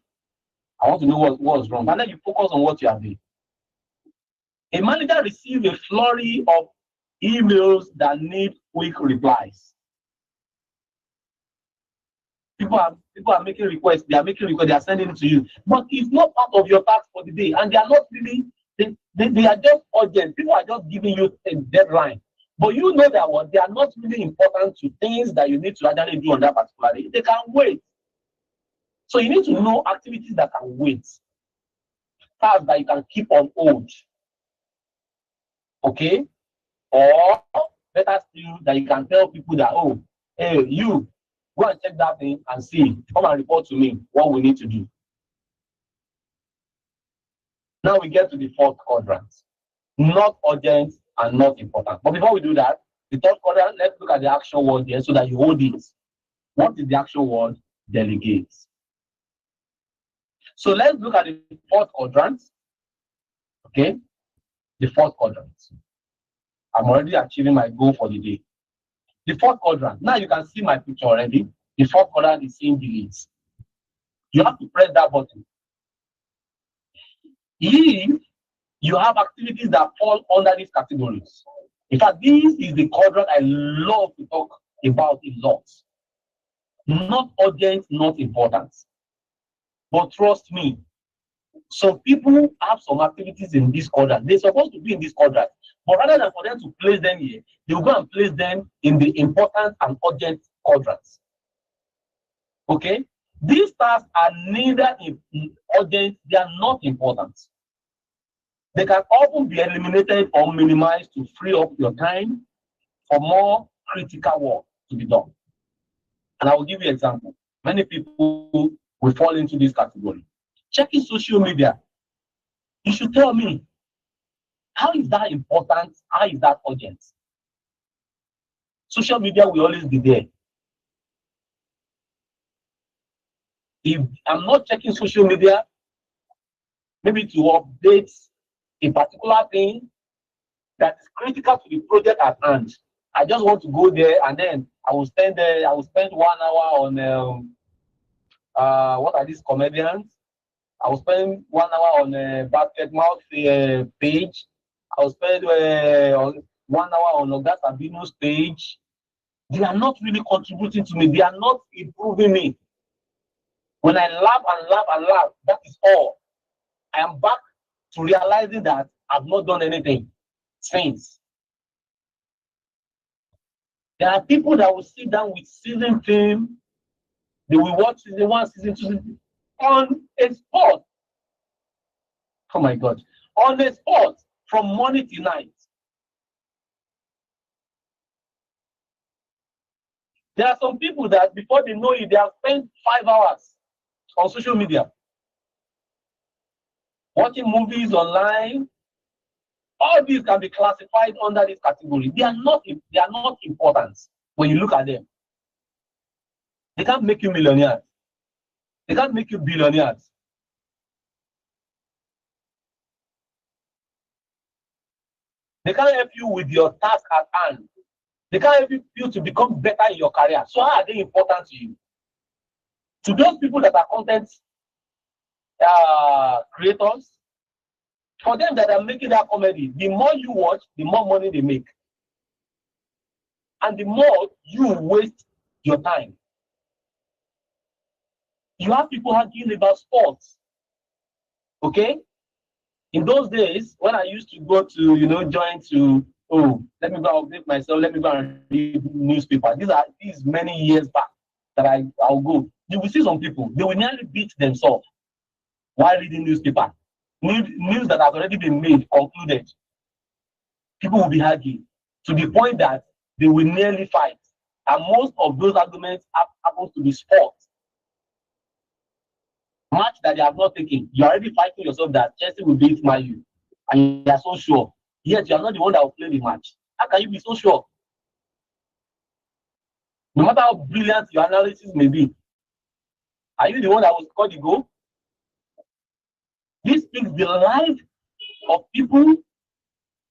I want to know what's wrong. And then you focus on what you are doing. A manager receives a flurry of emails that need quick replies. People are making requests, they are sending it to you. But it's not part of your task for the day. And they are not really, they are just urgent. People are just giving you a deadline. But you know that what they are not really important to things that you need to actually do on that particular day. They can wait. So you need to know activities that can wait. Tasks that you can keep on hold. Okay? Or better still, that you can tell people that, oh, hey, you go and check that thing and see. Come and report to me what we need to do. Now we get to the fourth quadrant. Not urgent and not important. But before we do that, the third quadrant, let's look at the action word there so that you hold it. What is the action word? Delegate. So let's look at the fourth quadrant. Okay? The fourth quadrant. I'm already achieving my goal for the day. The fourth quadrant. Now you can see my picture already. The fourth quadrant is saying delete. You have to press that button. If you have activities that fall under these categories, in fact, this is the quadrant I love to talk about a lot. Not urgent, not important. But trust me, some people have some activities in this quadrant. They're supposed to be in this quadrant. But rather than for them to place them here, they will go and place them in the important and urgent quadrants. Okay? These tasks are neither urgent, they are not important. They can often be eliminated or minimized to free up your time for more critical work to be done. And I will give you an example. Many people will fall into this category. Checking social media. You should tell me, how is that important? How is that urgent? Social media will always be there. If I'm not checking social media, maybe to update a particular thing that is critical to the project at hand, I just want to go there and then I will spend 1 hour on what are these comedians? I will spend 1 hour on a basket mouth page. I'll spend 1 hour on that Sabino stage. They are not really contributing to me. They are not improving me. When I laugh and laugh and laugh, that is all. I am back to realizing that I've not done anything since. There are people that will sit down with season film. They will watch season 1, season 2, on a spot. Oh my God. On a spot from morning till night. There are some people that before they know it, they have spent 5 hours on social media, watching movies online. All these can be classified under this category. They are not important when you look at them. They can't make you millionaires. They can't make you billionaires. They can't help you with your task at hand. They can't help you to become better in your career. So how are they important to you? To those people that are content creators, for them that are making that comedy, the more you watch, the more money they make. And the more you waste your time. You have people arguing about sports. Okay? In those days, when I used to go to, join to, let me go update myself, let me go and read newspaper. These many years back that I'll go. You will see some people, they will nearly beat themselves while reading newspaper. News that has already been made, concluded. People will be arguing to the point that they will nearly fight. And most of those arguments happen to be sports. Match that they have not taken. You're already fighting yourself that Chelsea will beat Man U. And you are so sure. Yet you are not the one that will play the match. How can you be so sure? No matter how brilliant your analysis may be, are you the one that will score the goal? This speaks the life of people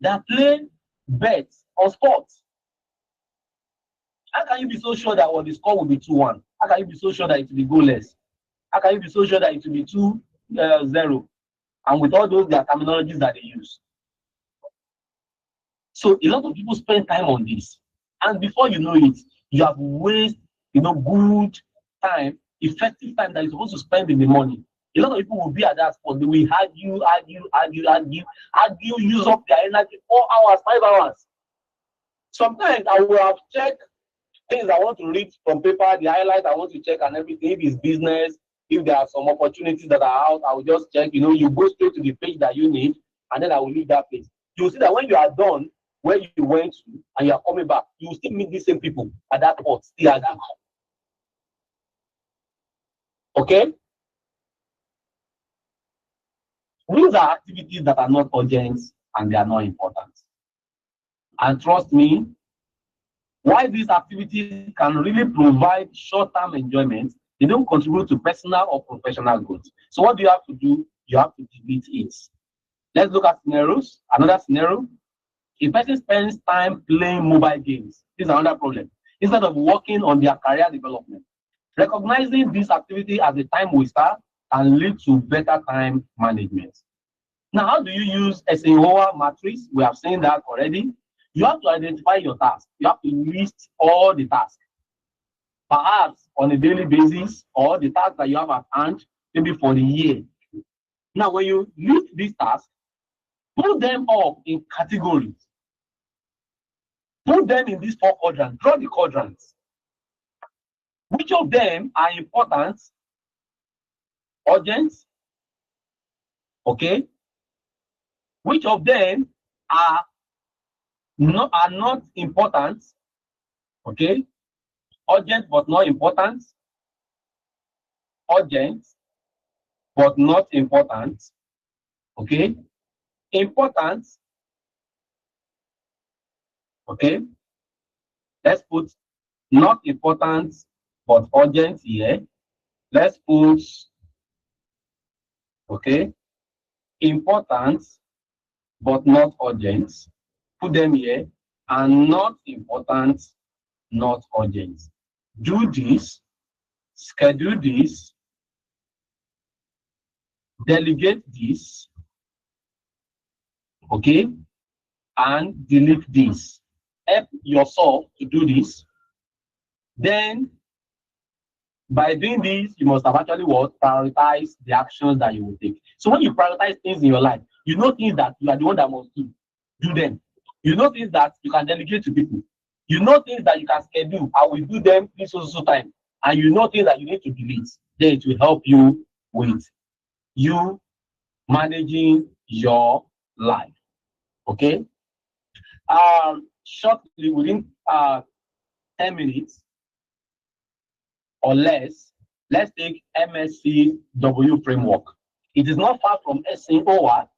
that play bets on sports. How can you be so sure that the score will be 2-1? How can you be so sure that it will be goalless? How can you be so sure that it will be 2-0? And with all those their terminologies that they use. So a lot of people spend time on this. And before you know it, you have wasted, good time, effective time that you're supposed to spend in the morning. A lot of people will be at that spot. They will argue, use up their energy 4 hours, 5 hours. Sometimes I will have checked things I want to read from paper, the highlights I want to check and everything. If it's business, if there are some opportunities that are out, I will just check. You go straight to the page that you need, and then I will leave that place. You'll see that when you are done where you went to and you are coming back, you will still meet the same people at that spot, still at that house. Okay? These are activities that are not urgent and they are not important. And trust me, while these activities can really provide short-term enjoyment, they don't contribute to personal or professional growth. So what do you have to do? You have to delete it. Let's look at scenarios. Another scenario. A person spends time playing mobile games. This is another problem. Instead of working on their career development. Recognizing this activity as a time waster can lead to better time management. Now, how do you use Eisenhower matrix? We have seen that already. You have to identify your tasks. You have to list all the tasks. Perhaps on a daily basis, or the tasks that you have at hand, maybe for the year. Now, when you list these tasks, put them up in categories. Put them in these 4 quadrants. Draw the quadrants. Which of them are important, urgent? Okay. Which of them are not important? Okay. Urgent but not important. Urgent but not important. Okay. Important. Okay. Let's put not important but urgent here. Let's put, okay, important but not urgent. Put them here. And not important, not urgent. Do this, schedule this, delegate this, okay, and delete this. Help yourself to do this. Then, by doing this, you must have actually what? Prioritize the actions that you will take. So when you prioritize things in your life, you know things that you are the one that must do them. You know things that you can delegate to people. You know things that you can schedule. I will do them this so time. And you know things that you need to delete. Then it will help you with you managing your life. Okay. Shortly, within 10 minutes or less, let's take MSCW framework. It is not far from SCOR.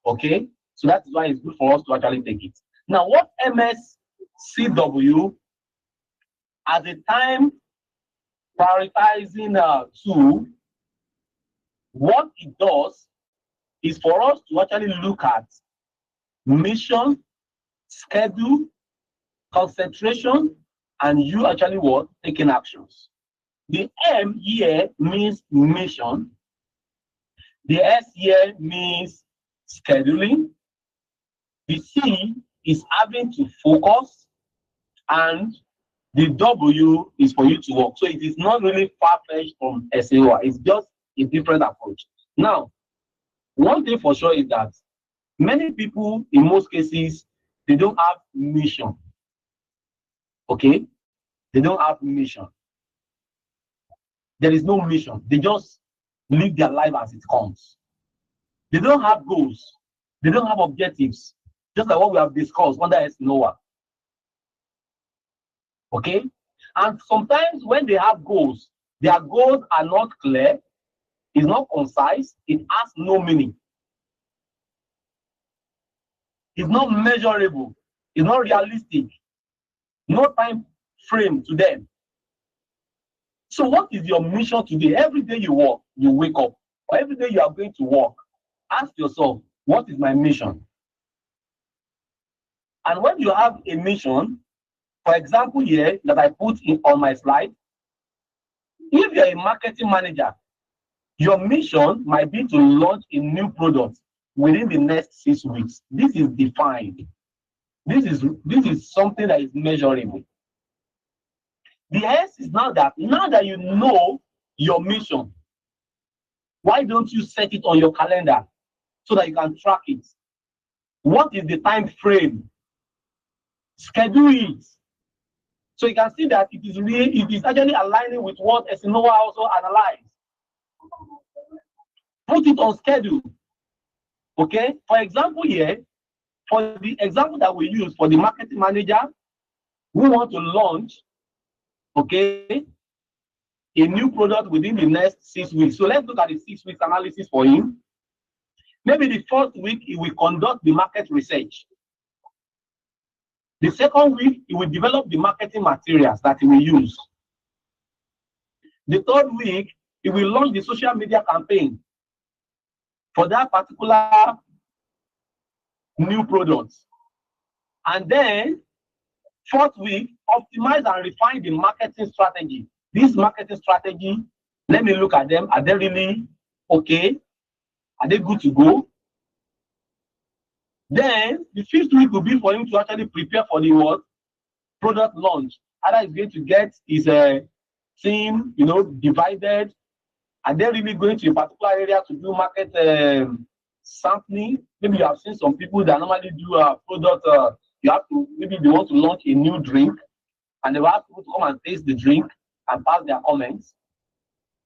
Okay. So that is why it's good for us to actually take it. Now, what MSCW as a time prioritizing tool, what it does is for us to actually look at mission, schedule, concentration, and you actually what? Taking actions. The M here means mission. The S here means scheduling. The C is having to focus, and the W is for you to work. So it is not really far-fetched from SAO. It's just a different approach. Now, one thing for sure is that many people, in most cases, they don't have mission. Okay? They don't have mission. There is no mission. They just live their life as it comes. They don't have goals. They don't have objectives. Just like what we have discussed under Noah. Okay? And sometimes when they have goals, their goals are not clear, it's not concise, it has no meaning. It's not measurable, it's not realistic, no time frame to them. So what is your mission today? Every day you work, you wake up, or every day you are going to work, ask yourself, what is my mission? And when you have a mission, for example here that I put in on my slide, if you're a marketing manager, your mission might be to launch a new product within the next 6 weeks. This is defined. This is something that is measurable. The S is now that you know your mission, why don't you set it on your calendar so that you can track it? What is the time frame? Schedule it. So you can see that it is actually aligning with what Esinoa also analyzed. Put it on schedule. Okay, for example here, for the example that we use for the marketing manager, we want to launch, okay, a new product within the next 6 weeks. So let's look at the 6 weeks analysis for him. Maybe the first week, he will conduct the market research. The second week, he will develop the marketing materials that he will use. The third week, he will launch the social media campaign for that particular new product. And then, fourth week, optimize and refine the marketing strategy. This marketing strategy, let me look at them. Are they really okay? Are they good to go? Then, the fifth week will be for him to actually prepare for the what? Product launch. Either he's going to get his team, divided. Are they really going to a particular area to do market sampling? Maybe you have seen some people that normally do a product. You have to, maybe they want to launch a new drink, and they will have people to come and taste the drink and pass their comments.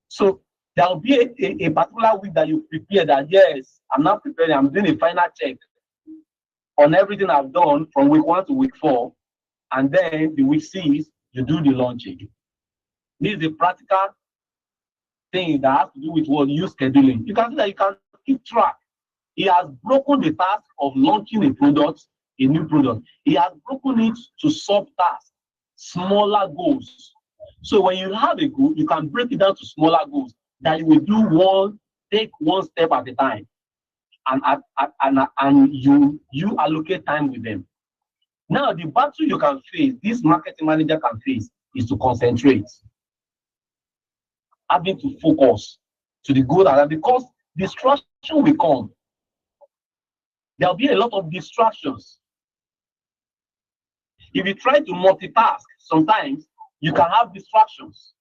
So there will be a particular week that you prepare that, yes, I'm not preparing, I'm doing a final check on everything I've done from week 1 to week 4, and then the week 6, you do the launching. This is a practical thing that has to do with what you scheduling. You can see that you can keep track. He has broken the task of launching a product, a new product. He has broken it to sub-tasks, smaller goals. So when you have a goal, you can break it down to smaller goals that you will do take one step at a time. And you allocate time with them. Now, the battle you can face, this marketing manager can face, is to concentrate, having to focus to the goal, because distraction will come. There'll be a lot of distractions. If you try to multitask, sometimes you can have distractions.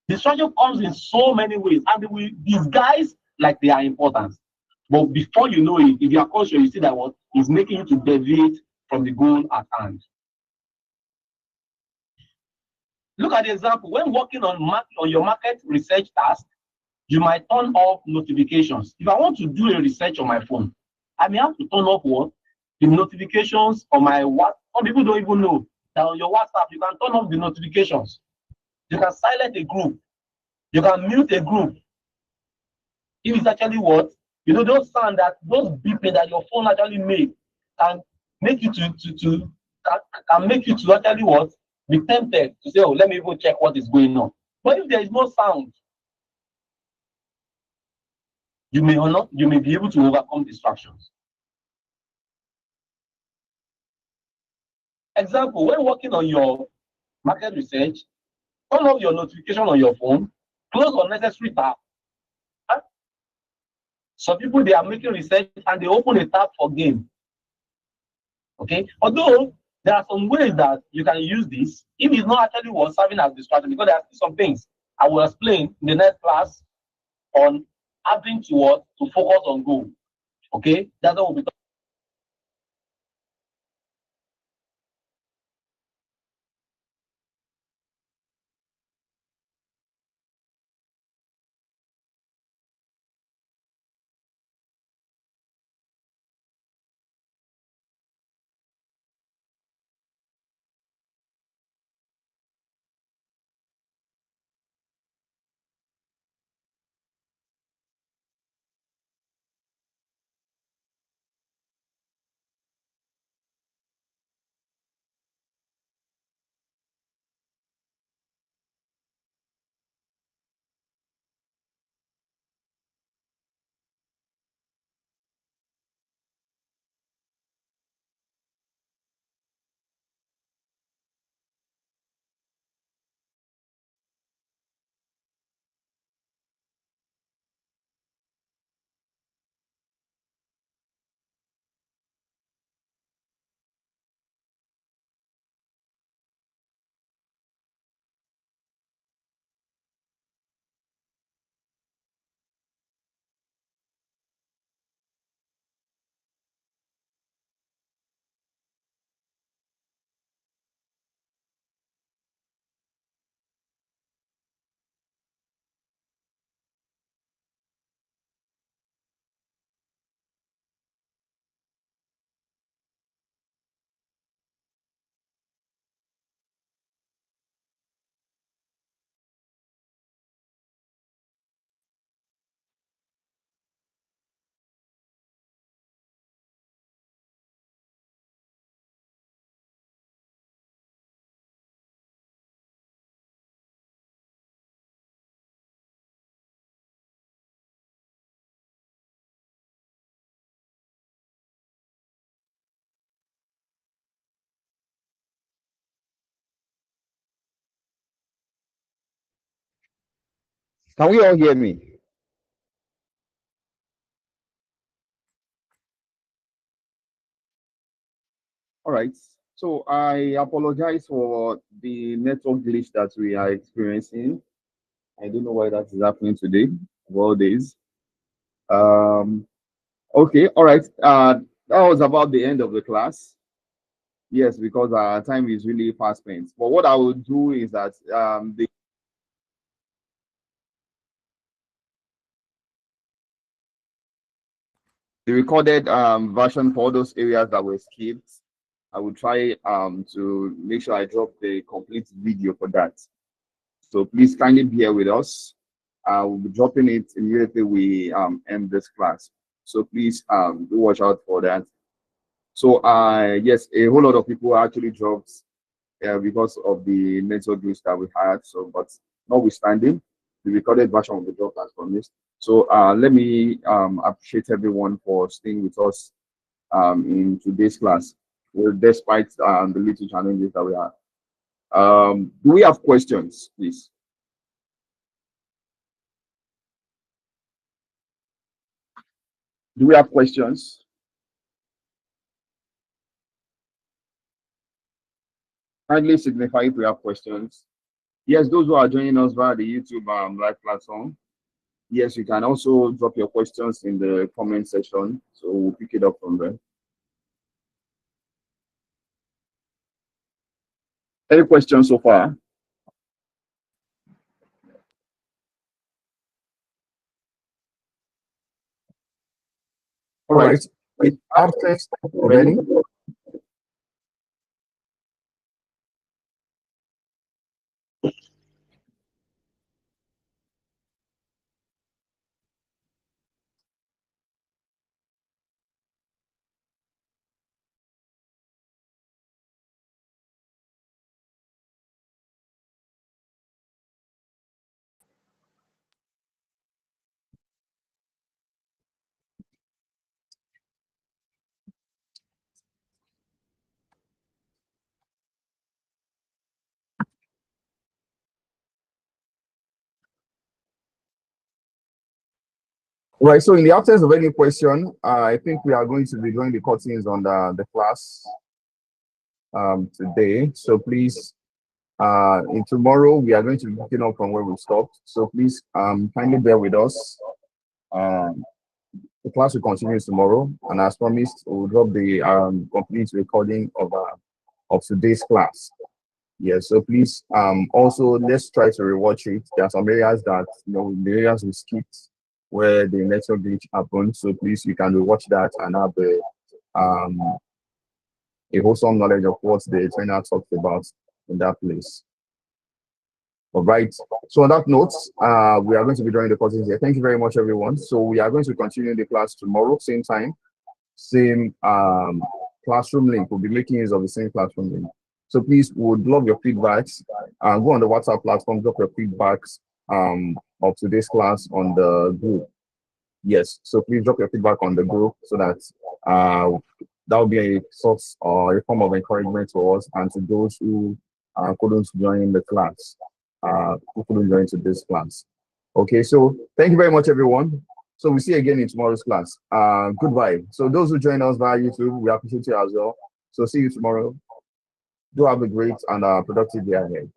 Distraction comes in so many ways, and they will disguise like they are important. But before you know it, if you are conscious, you see that what is making you to deviate from the goal at hand. Look at the example. When working on your market research task, you might turn off notifications. If I want to do a research on my phone, I may have to turn off what? The notifications on my WhatsApp. Some people don't even know that on your WhatsApp, you can turn off the notifications. You can silence a group. You can mute a group. If it's actually what? You know, those sound that, those beeping that your phone actually make can make you can make you to actually what? Be tempted to say, oh, let me even check what is going on. But if there is no sound, you may or not, you may be able to overcome distractions. Example, when working on your market research, turn off your notification on your phone, close unnecessary tab. Some people, they are making research and they open a tab for game. Okay, although there are some ways that you can use this if it's not actually what serving as distraction, because there are some things I will explain in the next class on having to what to focus on goal. Okay, that's what we'll be talking. Can we all hear me? All right. So I apologize for the network glitch that we are experiencing. I don't know why that is happening today, of all days. Okay, all right. That was about the end of the class. Yes, because our time is really fast spent. But what I will do is that the recorded version for all those areas that were skipped, I will try to make sure I drop the complete video for that. So please kindly bear with us. We'll be dropping it immediately we end this class. So please do watch out for that. So yes, a whole lot of people actually dropped because of the network glitch that we had. So, but notwithstanding, the recorded version of the drop as promised. So let me appreciate everyone for staying with us in today's class, despite the little challenges that we have. Do we have questions, please? Do we have questions? Kindly signify if you have questions. Yes, those who are joining us via the YouTube live platform, yes, you can also drop your questions in the comment section, so we'll pick it up from there. Any questions so far? All right. After ready? Right. So in the absence of any question, I think we are going to be doing the cuttings on the class today. So please, in tomorrow we are going to be picking up from where we stopped. So please, kindly bear with us. The class will continue tomorrow, and as promised, we'll drop the complete recording of today's class. Yes, so please, also let's try to rewatch it. There are some areas that the areas we skipped where the network glitch happened. So please, you can rewatch that and have a wholesome knowledge of what the trainer talked about in that place. All right. So on that note, we are going to be drawing the courses here. Thank you very much, everyone. So we are going to continue the class tomorrow, same time, same classroom link. We'll be making use of the same classroom link. So please, we would love your feedbacks. Go on the WhatsApp platform, drop your feedbacks of today's class on the group. Yes, so please drop your feedback on the group so that that will be a source or a form of encouragement to us and to those who couldn't join the class, who couldn't join to this class. Okay, so thank you very much, everyone. So we see you again in tomorrow's class. Goodbye. So those who join us via YouTube, we appreciate you as well. So see you tomorrow. Do have a great and productive day ahead.